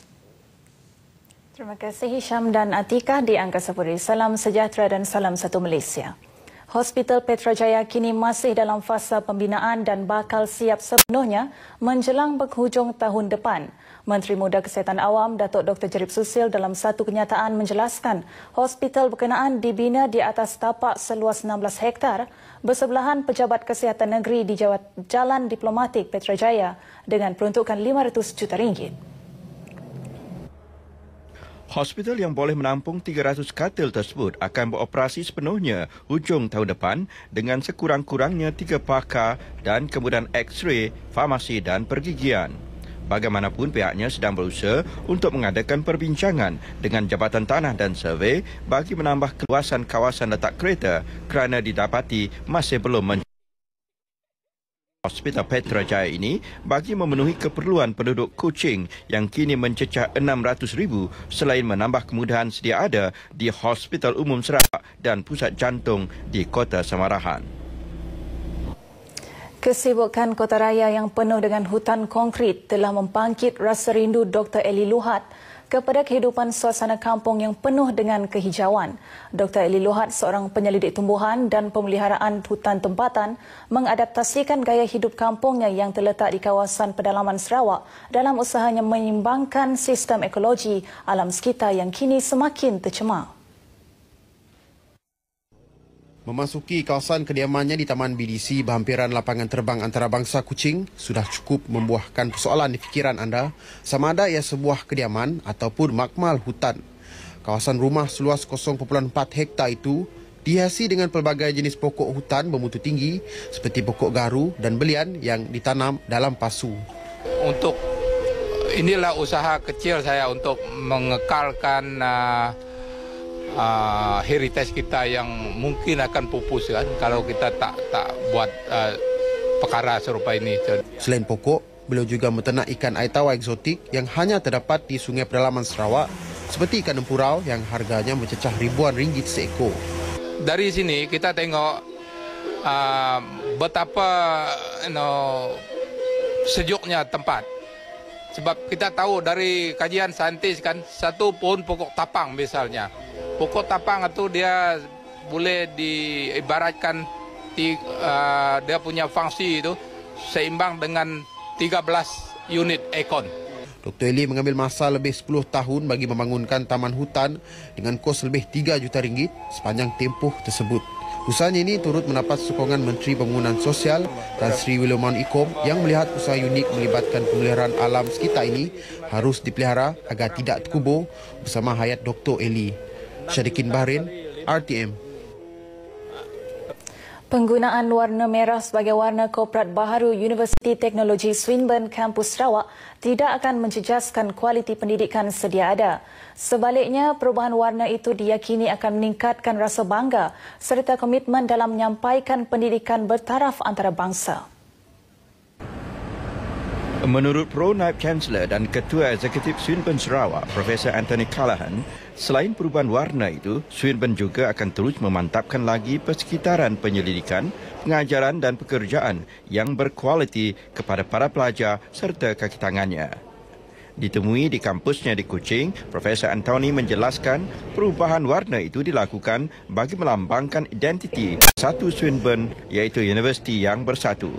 Speaker 29: Terima kasih Hisham dan Atika di Angkasa Puri. Salam sejahtera dan salam satu Malaysia. Hospital Petrajaya kini masih dalam fasa pembinaan dan bakal siap sepenuhnya menjelang penghujung tahun depan. Menteri Muda Kesihatan Awam Datuk Dr. Jerib Susil dalam satu kenyataan menjelaskan hospital berkenaan dibina di atas tapak seluas 16 hektar bersebelahan Pejabat Kesihatan Negeri di Jalan Diplomatik Petrajaya dengan peruntukan RM500 juta.
Speaker 8: Hospital yang boleh menampung 300 katil tersebut akan beroperasi sepenuhnya hujung tahun depan dengan sekurang-kurangnya 3 pakar dan kemudahan X-ray, farmasi dan pergigian. Bagaimanapun pihaknya sedang berusaha untuk mengadakan perbincangan dengan Jabatan Tanah dan Survey bagi menambah keluasan kawasan letak kereta kerana didapati masih belum Hospital Petrajaya ini bagi memenuhi keperluan penduduk Kuching yang kini mencecah 600,000 selain menambah kemudahan sedia ada di Hospital Umum Sarawak dan Pusat Jantung di Kota Samarahan.
Speaker 29: Kesibukan Kota Raya yang penuh dengan hutan konkrit telah membangkit rasa rindu Dr. Eli Luhat kepada kehidupan suasana kampung yang penuh dengan kehijauan. Dr. Eli Luhat, seorang penyelidik tumbuhan dan pemeliharaan hutan tempatan, mengadaptasikan gaya hidup kampungnya yang terletak di kawasan pedalaman Sarawak dalam usahanya menyeimbangkan sistem ekologi alam sekitar yang kini semakin tercemar.
Speaker 9: Memasuki kawasan kediamannya di Taman BDC berhampiran lapangan terbang antarabangsa Kuching sudah cukup membuahkan persoalan di fikiran anda sama ada ia sebuah kediaman ataupun makmal hutan. Kawasan rumah seluas 0.4 hektar itu dihiasi dengan pelbagai jenis pokok hutan bermutu tinggi seperti pokok garu dan belian yang ditanam dalam pasu.
Speaker 10: Untuk inilah usaha kecil saya untuk mengekalkan heritage kita yang mungkin akan pupus kan kalau kita tak buat perkara serupa ini.
Speaker 9: Selain pokok, beliau juga menternak ikan air tawar eksotik yang hanya terdapat di sungai pedalaman Sarawak seperti ikan empurau yang harganya mencecah ribuan ringgit seekor.
Speaker 10: Dari sini kita tengok betapa sejuknya tempat. Sebab kita tahu dari kajian saintis kan, satu pohon pokok tapang misalnya. Pokok tapang itu dia boleh diibaratkan dia punya fungsi itu seimbang dengan 13 unit ekon.
Speaker 9: Dr. Eli mengambil masa lebih 10 tahun bagi membangunkan taman hutan dengan kos lebih 3 juta ringgit sepanjang tempoh tersebut. Usahanya ini turut mendapat sokongan Menteri Pembangunan Sosial Tan Sri William Ikom yang melihat usaha unik melibatkan pemeliharaan alam sekitar ini harus dipelihara agar tidak terkubur bersama hayat Dr. Eli. Syadikin Bahrain, RTM.
Speaker 11: Penggunaan warna merah sebagai warna korporat baharu Universiti Teknologi Swinburne Kampus Sarawak tidak akan menjejaskan kualiti pendidikan sedia ada. Sebaliknya, perubahan warna itu diyakini akan meningkatkan rasa bangga serta komitmen dalam menyampaikan pendidikan bertaraf antarabangsa.
Speaker 8: Menurut Pro-Naib Chancellor dan Ketua Eksekutif Swinburne Sarawak, Profesor Anthony Callahan, selain perubahan warna itu, Swinburne juga akan terus memantapkan lagi persekitaran penyelidikan, pengajaran dan pekerjaan yang berkualiti kepada para pelajar serta kaki tangannya. Ditemui di kampusnya di Kuching, Profesor Anthony menjelaskan perubahan warna itu dilakukan bagi melambangkan identiti satu Swinburne iaitu universiti yang bersatu.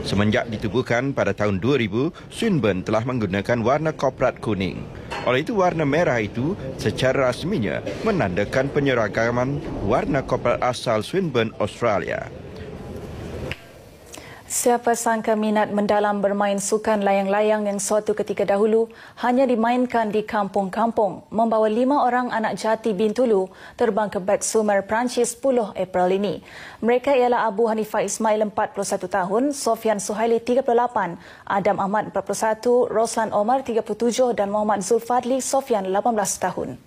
Speaker 8: Semenjak ditubuhkan pada tahun 2000, Swinburne telah menggunakan warna korporat kuning. Oleh itu warna merah itu secara rasminya menandakan penyeragaman warna korporat asal Swinburne, Australia.
Speaker 11: Siapa sangka minat mendalam bermain sukan layang-layang yang suatu ketika dahulu hanya dimainkan di kampung-kampung membawa 5 orang anak jati Bintulu terbang ke Beg Sumer, Perancis 10 April ini. Mereka ialah Abu Hanifah Ismail 41 tahun, Sofian Suhaili 38, Adam Ahmad 41, Roslan Omar 37 dan Muhammad Zulfadli Sofian 18 tahun.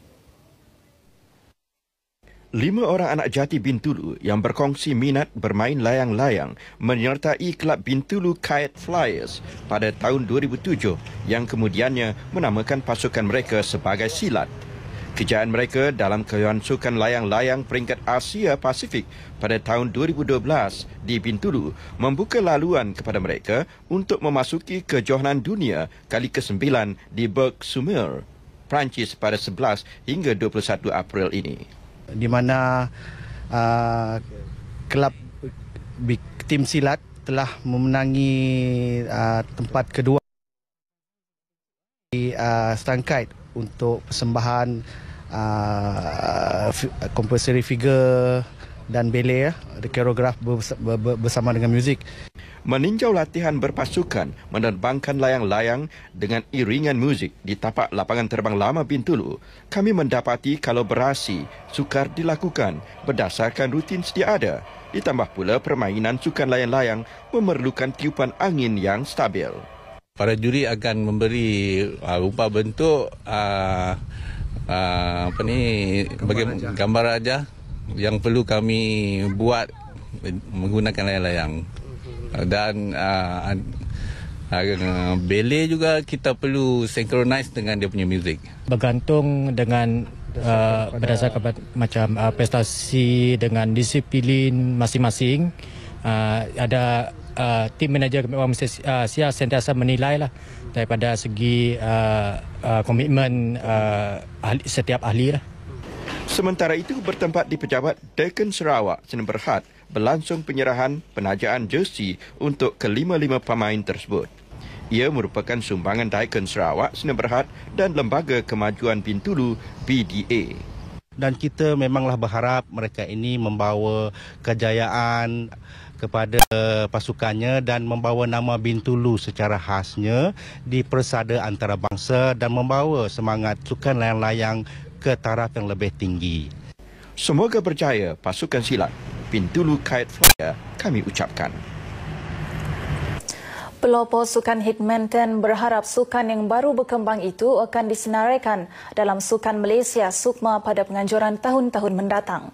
Speaker 8: 5 orang anak jati Bintulu yang berkongsi minat bermain layang-layang menyertai Kelab Bintulu Kite Flyers pada tahun 2007 yang kemudiannya menamakan pasukan mereka sebagai Silat. Kejayaan mereka dalam kejohanan sukan layang-layang peringkat Asia Pasifik pada tahun 2012 di Bintulu membuka laluan kepada mereka untuk memasuki kejohanan dunia kali ke-9 di Beg Sumer, Perancis pada 11 hingga 21 April ini.
Speaker 12: Di mana kelab tim silat telah memenangi tempat kedua di Stangkite untuk persembahan compulsory figure dan ballet, koreograf bersama dengan muzik.
Speaker 8: Meninjau latihan berpasukan menerbangkan layang-layang dengan iringan muzik di tapak lapangan terbang lama Bintulu, kami mendapati kolaborasi sukar dilakukan berdasarkan rutin sedia ada. Ditambah pula permainan sukan layang-layang memerlukan tiupan angin yang stabil.
Speaker 10: Para juri akan memberi rupa bentuk gambar aja yang perlu kami buat menggunakan layang-layang. Dan ballet juga kita perlu synchronize dengan dia punya muzik.
Speaker 13: Bergantung dengan berdasarkan macam prestasi dengan disiplin masing-masing. Ada tim manager orang Malaysia sentiasa menilai lah daripada segi komitmen setiap ahli lah.
Speaker 8: Sementara itu bertempat di Pejabat Dekan Sarawak, Senin Berhad, berlangsung penyerahan penajaan jersey untuk ke-5 pemain tersebut. Ia merupakan sumbangan Dekan Sarawak, Senin Berhad dan Lembaga Kemajuan Bintulu BDA.
Speaker 12: Dan kita memanglah berharap mereka ini membawa kejayaan kepada pasukannya dan membawa nama Bintulu secara khasnya di persada antarabangsa dan membawa semangat sukan layang-layang ke taraf yang lebih tinggi.
Speaker 8: Semoga berjaya pasukan silat Bintulu Kite Flyer, kami ucapkan.
Speaker 11: Pelopor sukan Hitmanton berharap sukan yang baru berkembang itu akan disenaraikan dalam Sukan Malaysia Sukma pada penganjuran tahun-tahun mendatang.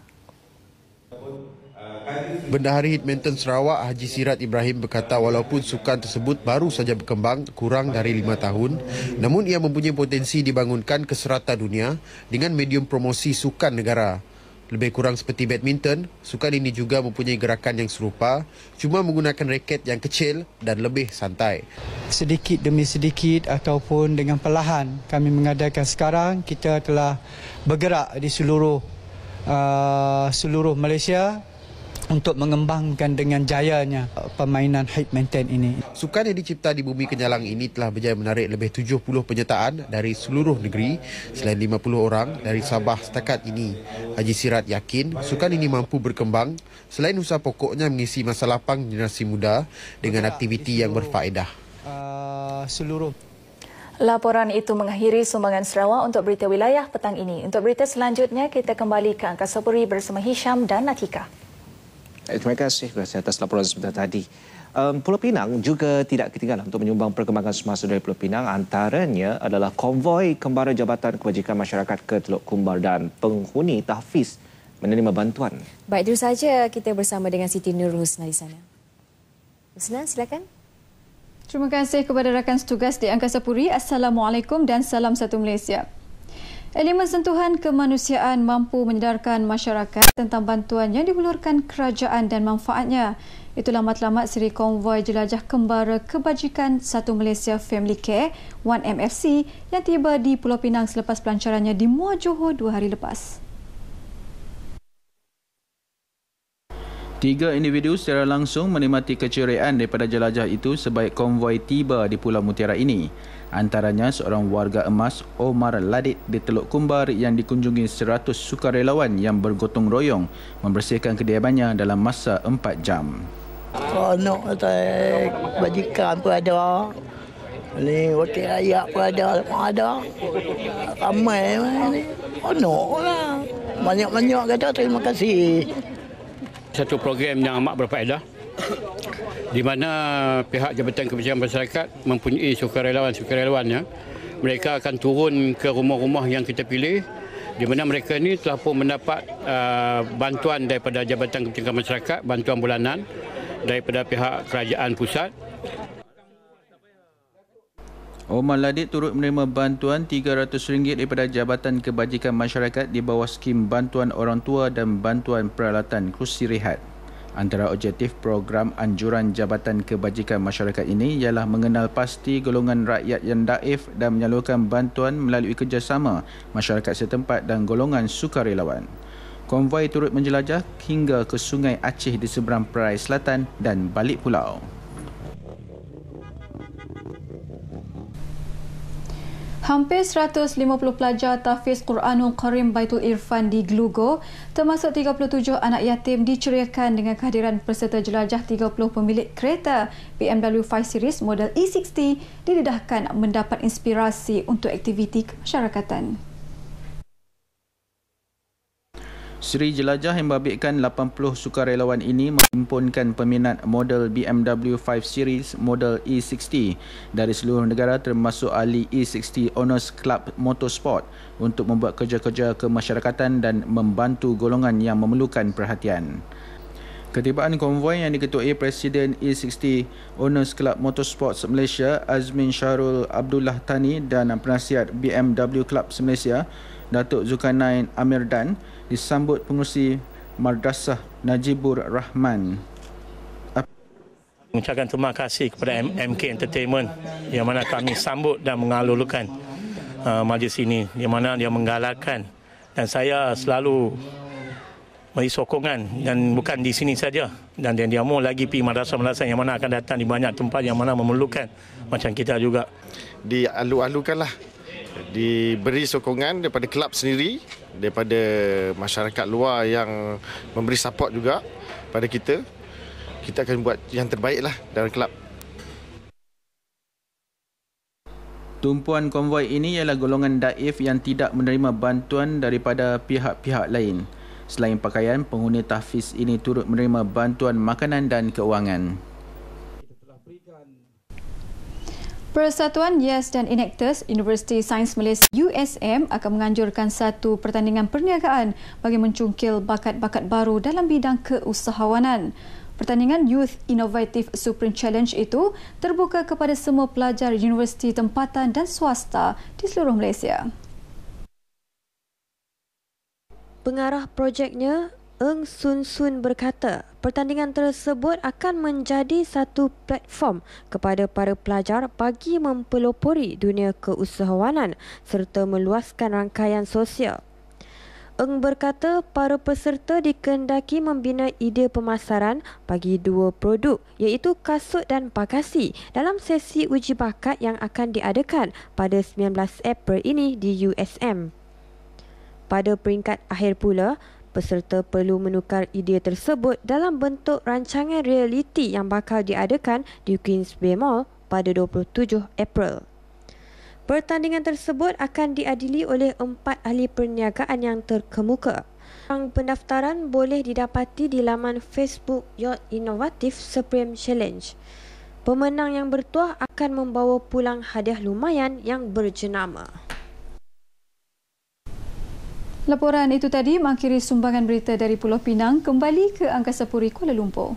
Speaker 9: Bendahari Hitmanton Sarawak Haji Sirat Ibrahim berkata walaupun sukan tersebut baru saja berkembang kurang dari 5 tahun, namun ia mempunyai potensi dibangunkan ke serata dunia dengan medium promosi sukan negara. Lebih kurang seperti badminton, sukan ini juga mempunyai gerakan yang serupa, cuma menggunakan raket yang kecil dan lebih santai.
Speaker 14: Sedikit demi sedikit ataupun dengan perlahan kami mengadakan sekarang, kita telah bergerak di seluruh Malaysia untuk mengembangkan dengan jayanya permainan badminton ini.
Speaker 9: Sukan yang dicipta di Bumi Kenyalang ini telah berjaya menarik lebih 70 penyertaan dari seluruh negeri. Selain 50 orang dari Sabah setakat ini, Haji Sirat yakin sukan ini mampu berkembang selain usaha pokoknya mengisi masa lapang generasi muda dengan aktiviti yang berfaedah.
Speaker 11: Laporan itu mengakhiri sumbangan Sarawak untuk berita wilayah petang ini. Untuk berita selanjutnya, kita kembali ke Angkasa Puri bersama Hisham dan Natika.
Speaker 1: Terima kasih atas laporan sebentar tadi. Pulau Pinang juga tidak ketinggalan untuk menyumbang perkembangan semasa dari Pulau Pinang. Antaranya adalah konvoi kembara Jabatan Kebajikan Masyarakat ke Teluk Kumbar dan penghuni tahfiz menerima bantuan.
Speaker 2: Baik, itu saja kita bersama dengan Siti Nur Husna di sana. Husna, silakan.
Speaker 15: Terima kasih kepada rakan setugas di Angkasa Puri. Assalamualaikum dan salam satu Malaysia. Elemen sentuhan kemanusiaan mampu menyedarkan masyarakat tentang bantuan yang dihulurkan kerajaan dan manfaatnya. Itulah matlamat siri konvoi jelajah kembara kebajikan Satu Malaysia Family Care 1MFC yang tiba di Pulau Pinang selepas pelancarannya di Muar Johor 2 hari lepas.
Speaker 16: 3 individu secara langsung menikmati keceriaan daripada jelajah itu sebaik konvoi tiba di Pulau Mutiara ini. Antaranya seorang warga emas Omar Ladit di Teluk Kumbar yang dikunjungi 100 sukarelawan yang bergotong royong membersihkan kediamannya dalam masa 4 jam.
Speaker 17: Anak bajikan pun ada. Ni wakil rakyat pun ada. Ramai ni. Anak lah. Banyak-banyak kata terima kasih.
Speaker 7: Satu program yang amat berfaedah di mana pihak Jabatan Kebajikan Masyarakat mempunyai sukarelawan-sukarelawannya. Mereka akan turun ke rumah-rumah yang kita pilih di mana mereka ni telah pun mendapat bantuan daripada Jabatan Kebajikan Masyarakat, bantuan bulanan daripada pihak kerajaan pusat.
Speaker 16: Omar Ladit turut menerima bantuan RM300 daripada Jabatan Kebajikan Masyarakat di bawah skim bantuan orang tua dan bantuan peralatan kerusi rehat. Antara objektif program anjuran Jabatan Kebajikan Masyarakat ini ialah mengenal pasti golongan rakyat yang daif dan menyalurkan bantuan melalui kerjasama masyarakat setempat dan golongan sukarelawan. Konvoi turut menjelajah hingga ke Sungai Aceh di seberang Perai Selatan dan balik pulau.
Speaker 15: Hampir 150 pelajar tahfiz Quranul Karim Baitul Irfan di Glugo, termasuk 37 anak yatim diceriakan dengan kehadiran peserta jelajah 30 pemilik kereta BMW 5 Series model E60 didedahkan mendapat inspirasi untuk aktiviti kemasyarakatan.
Speaker 16: Seri jelajah yang membabitkan 80 sukarelawan ini menghimpunkan peminat model BMW 5 Series model E60 dari seluruh negara termasuk ahli E60 Owners Club Motorsport untuk membuat kerja-kerja kemasyarakatan dan membantu golongan yang memerlukan perhatian. Ketibaan konvoi yang diketuai Presiden E60 Owners Club Motorsports Malaysia Azmin Syarul Abdullah Tani dan penasihat BMW Club Malaysia Datuk Zulkarnain Amirdan disambut pengurusi Madrasah Najibur Rahman.
Speaker 18: Mengucapkan terima kasih kepada MK Entertainment yang mana kami sambut dan mengalulukan majlis ini, yang mana dia menggalakkan dan saya selalu beri sokongan, dan bukan di sini saja, dan dia mau lagi pergi madrasah-madrasah yang mana akan datang di banyak tempat yang mana memerlukan macam kita juga.
Speaker 19: Dialu-alukanlah, diberi sokongan daripada kelab sendiri, daripada masyarakat luar yang memberi support juga pada kita. Kita akan buat yang terbaiklah dalam kelab.
Speaker 16: Tumpuan konvoi ini ialah golongan daif yang tidak menerima bantuan daripada pihak-pihak lain. Selain pakaian, penghuni tahfiz ini turut menerima bantuan makanan dan keuangan.
Speaker 15: Persatuan Yes dan Enactus Universiti Sains Malaysia USM akan menganjurkan satu pertandingan perniagaan bagi mencungkil bakat-bakat baru dalam bidang keusahawanan. Pertandingan Youth Innovative Supreme Challenge itu terbuka kepada semua pelajar universiti tempatan dan swasta di seluruh Malaysia.
Speaker 20: Pengarah projeknya, Eng Sun Sun berkata, pertandingan tersebut akan menjadi satu platform kepada para pelajar bagi mempelopori dunia keusahawanan serta meluaskan rangkaian sosial. Eng berkata para peserta dikehendaki membina idea pemasaran bagi dua produk iaitu kasut dan bagasi dalam sesi uji bakat yang akan diadakan pada 19 April ini di USM. Pada peringkat akhir pula, peserta perlu menukar idea tersebut dalam bentuk rancangan realiti yang bakal diadakan di Queens Bay Mall pada 27 April. Pertandingan tersebut akan diadili oleh 4 ahli perniagaan yang terkemuka. Pendaftaran boleh didapati di laman Facebook Yacht Inovatif Supreme Challenge. Pemenang yang bertuah akan membawa pulang hadiah lumayan yang berjenama.
Speaker 15: Laporan itu tadi mengakhiri sumbangan berita dari Pulau Pinang. Kembali ke Angkasa Puri Kuala Lumpur.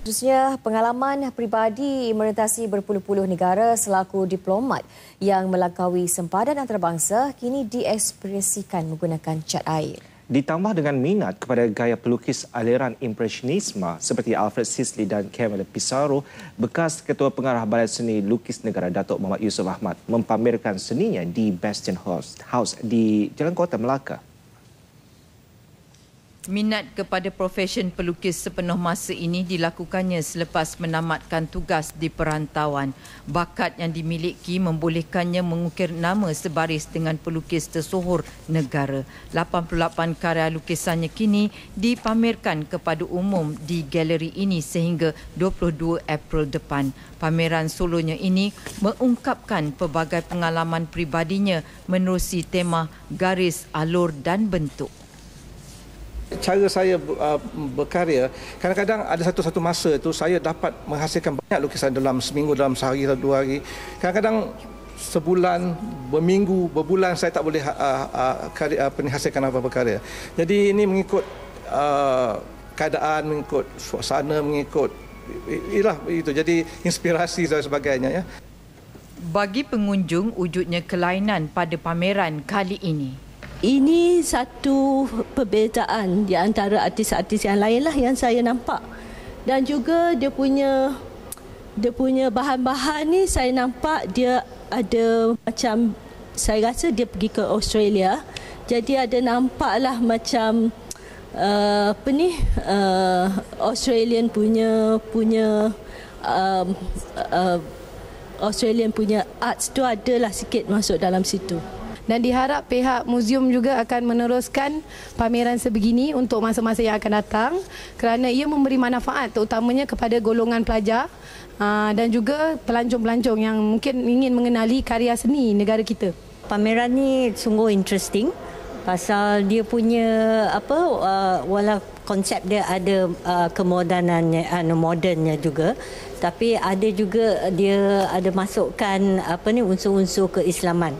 Speaker 2: Khususnya pengalaman peribadi merentasi berpuluh-puluh negara selaku diplomat yang melangkaui sempadan antarabangsa kini diekspresikan menggunakan cat air.
Speaker 1: Ditambah dengan minat kepada gaya pelukis aliran impresionisme seperti Alfred Sisley dan Camille Pissarro, bekas Ketua Pengarah Balai Seni Lukis Negara Datuk Muhammad Yusof Ahmad mempamerkan seninya di Bastion House di Jalan Kota Melaka.
Speaker 21: Minat kepada profesyen pelukis sepenuh masa ini dilakukannya selepas menamatkan tugas di perantauan. Bakat yang dimiliki membolehkannya mengukir nama sebaris dengan pelukis tersohor negara. 88 karya lukisannya kini dipamerkan kepada umum di galeri ini sehingga 22 April depan. Pameran solonya ini mengungkapkan pelbagai pengalaman pribadinya menerusi tema garis, alur dan bentuk.
Speaker 22: Cara saya berkarya, kadang-kadang ada satu masa tu saya dapat menghasilkan banyak lukisan dalam seminggu, dalam sehari atau 2 hari. Kadang-kadang sebulan, berminggu, berbulan saya tak boleh hasilkan apa-apa karya. Jadi ini mengikut keadaan, mengikut suasana, mengikut itu. Jadi inspirasi dan sebagainya ya.
Speaker 21: Bagi pengunjung, wujudnya kelainan pada pameran kali ini.
Speaker 23: Ini satu perbezaan di antara artis-artis yang lain lah yang saya nampak. Dan juga dia punya bahan-bahan ni saya nampak dia ada macam, saya rasa dia pergi ke Australia. Jadi ada nampak lah macam Australian punya arts tu adalah sikit masuk dalam situ.
Speaker 24: Dan diharap pihak muzium juga akan meneruskan pameran sebegini untuk masa-masa yang akan datang kerana ia memberi manfaat terutamanya kepada golongan pelajar dan juga pelancong-pelancong yang mungkin ingin mengenali karya seni negara kita.
Speaker 23: Pameran ni sungguh interesting pasal dia punya walau konsep dia ada kemodenannya, modernnya juga, tapi ada juga dia ada masukkan unsur-unsur keislaman.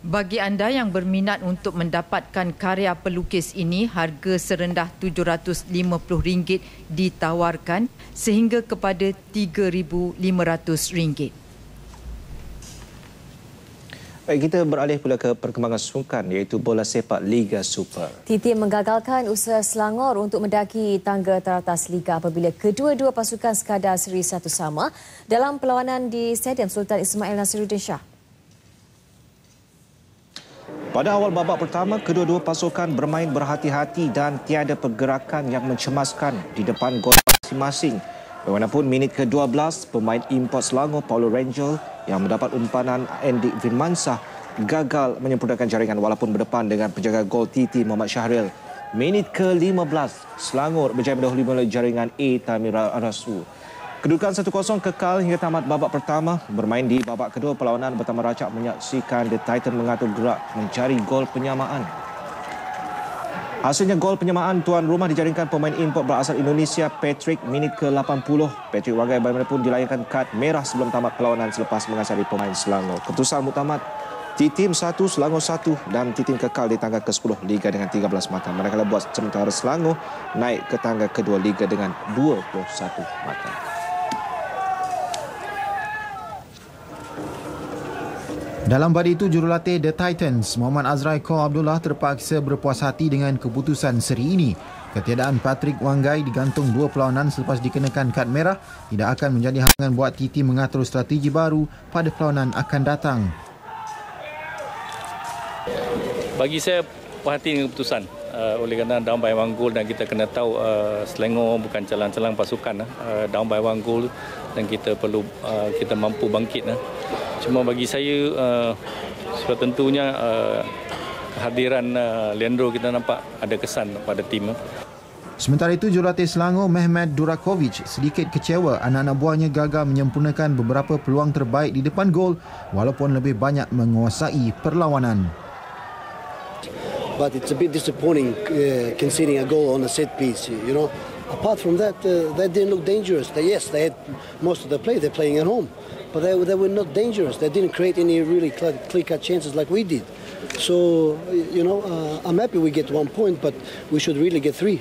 Speaker 21: Bagi anda yang berminat untuk mendapatkan karya pelukis ini, harga serendah RM750 ditawarkan sehingga kepada RM3,500.
Speaker 1: Baik, kita beralih pula ke perkembangan sukan iaitu bola sepak Liga Super.
Speaker 2: Titim menggagalkan usaha Selangor untuk mendaki tangga teratas Liga apabila kedua-dua pasukan sekadar seri satu sama dalam perlawanan di Stadium Sultan Ismail Nasiruddin Shah.
Speaker 1: Pada awal babak pertama, kedua-dua pasukan bermain berhati-hati dan tiada pergerakan yang mencemaskan di depan gol masing-masing. Bagaimanapun, minit ke-12, pemain import Selangor, Paulo Rangel, yang mendapat umpanan Andy Firmansah, gagal menyempurnakan jaringan walaupun berdepan dengan penjaga gol Titi Muhammad Syahril. Minit ke-15, Selangor berjaya mendahului melalui jaringan A. Tamira Arasu. Kedudukan 1-0 kekal hingga tamat babak pertama. Bermain di babak kedua, perlawanan bertambah racak menyaksikan The Titan mengatur gerak mencari gol penyamaan. Hasilnya gol penyamaan tuan rumah dijaringkan pemain import berasal Indonesia Patrick minit ke-80. Patrick Wagai bagaimanapun dilayangkan kad merah sebelum tamat perlawanan selepas mengasari pemain Selangor. Keputusan muktamad, Titim 1, Selangor 1 dan Titim kekal di tangga ke-10 Liga dengan 13 mata. Manakala buat sementara Selangor naik ke tangga kedua Liga dengan 21 mata.
Speaker 3: Dalam pada itu, jurulatih The Titans, Muhammad Azrai Khor Abdullah terpaksa berpuas hati dengan keputusan seri ini. Ketiadaan Patrick Wanggai digantung 2 perlawanan selepas dikenakan kad merah tidak akan menjadi halangan buat TT mengatur strategi baru pada perlawanan akan datang.
Speaker 4: Bagi saya, puas hati dengan keputusan. Oleh kerana down by 1 goal dan kita kena tahu Selangor bukan calang-calang pasukan. Down by 1 goal dan kita perlu kita mampu bangkit. Cuma bagi saya sudah tentunya kehadiran Leandro kita nampak ada kesan pada tim.
Speaker 3: Sementara itu, jurulatih Selangor Mehmet Durakovic sedikit kecewa anak-anak buahnya gagal menyempurnakan beberapa peluang terbaik di depan gol walaupun lebih banyak menguasai perlawanan.
Speaker 5: But it's a bit disappointing conceding a goal on a set piece, you know. Apart from that, they didn't look dangerous. Yes, they had most of the play. They're playing at home. But they were not dangerous. They didn't create any really clear-cut chances like we did. So, you know, I'm happy we get 1 point, but we should really get 3.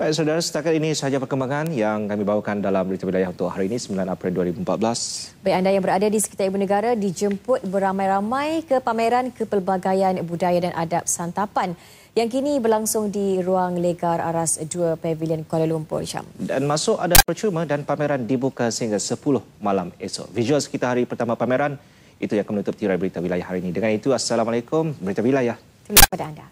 Speaker 1: Baik, saudara, setakat ini sahaja perkembangan yang kami bawakan dalam Berita Wilayah untuk hari ini, 9 April 2014.
Speaker 2: Baik, anda yang berada di sekitar ibu negara dijemput beramai-ramai ke pameran Kepelbagaian Budaya dan Adab Santapan yang kini berlangsung di Ruang Legar Aras 2 Pavilion Kuala Lumpur, Syam.
Speaker 1: Dan masuk ada percuma dan pameran dibuka sehingga 10 malam esok. Visual sekitar hari pertama pameran itu yang akan menutup tirai Berita Wilayah hari ini. Dengan itu, Assalamualaikum. Berita Wilayah.
Speaker 2: Terima kasih kepada anda.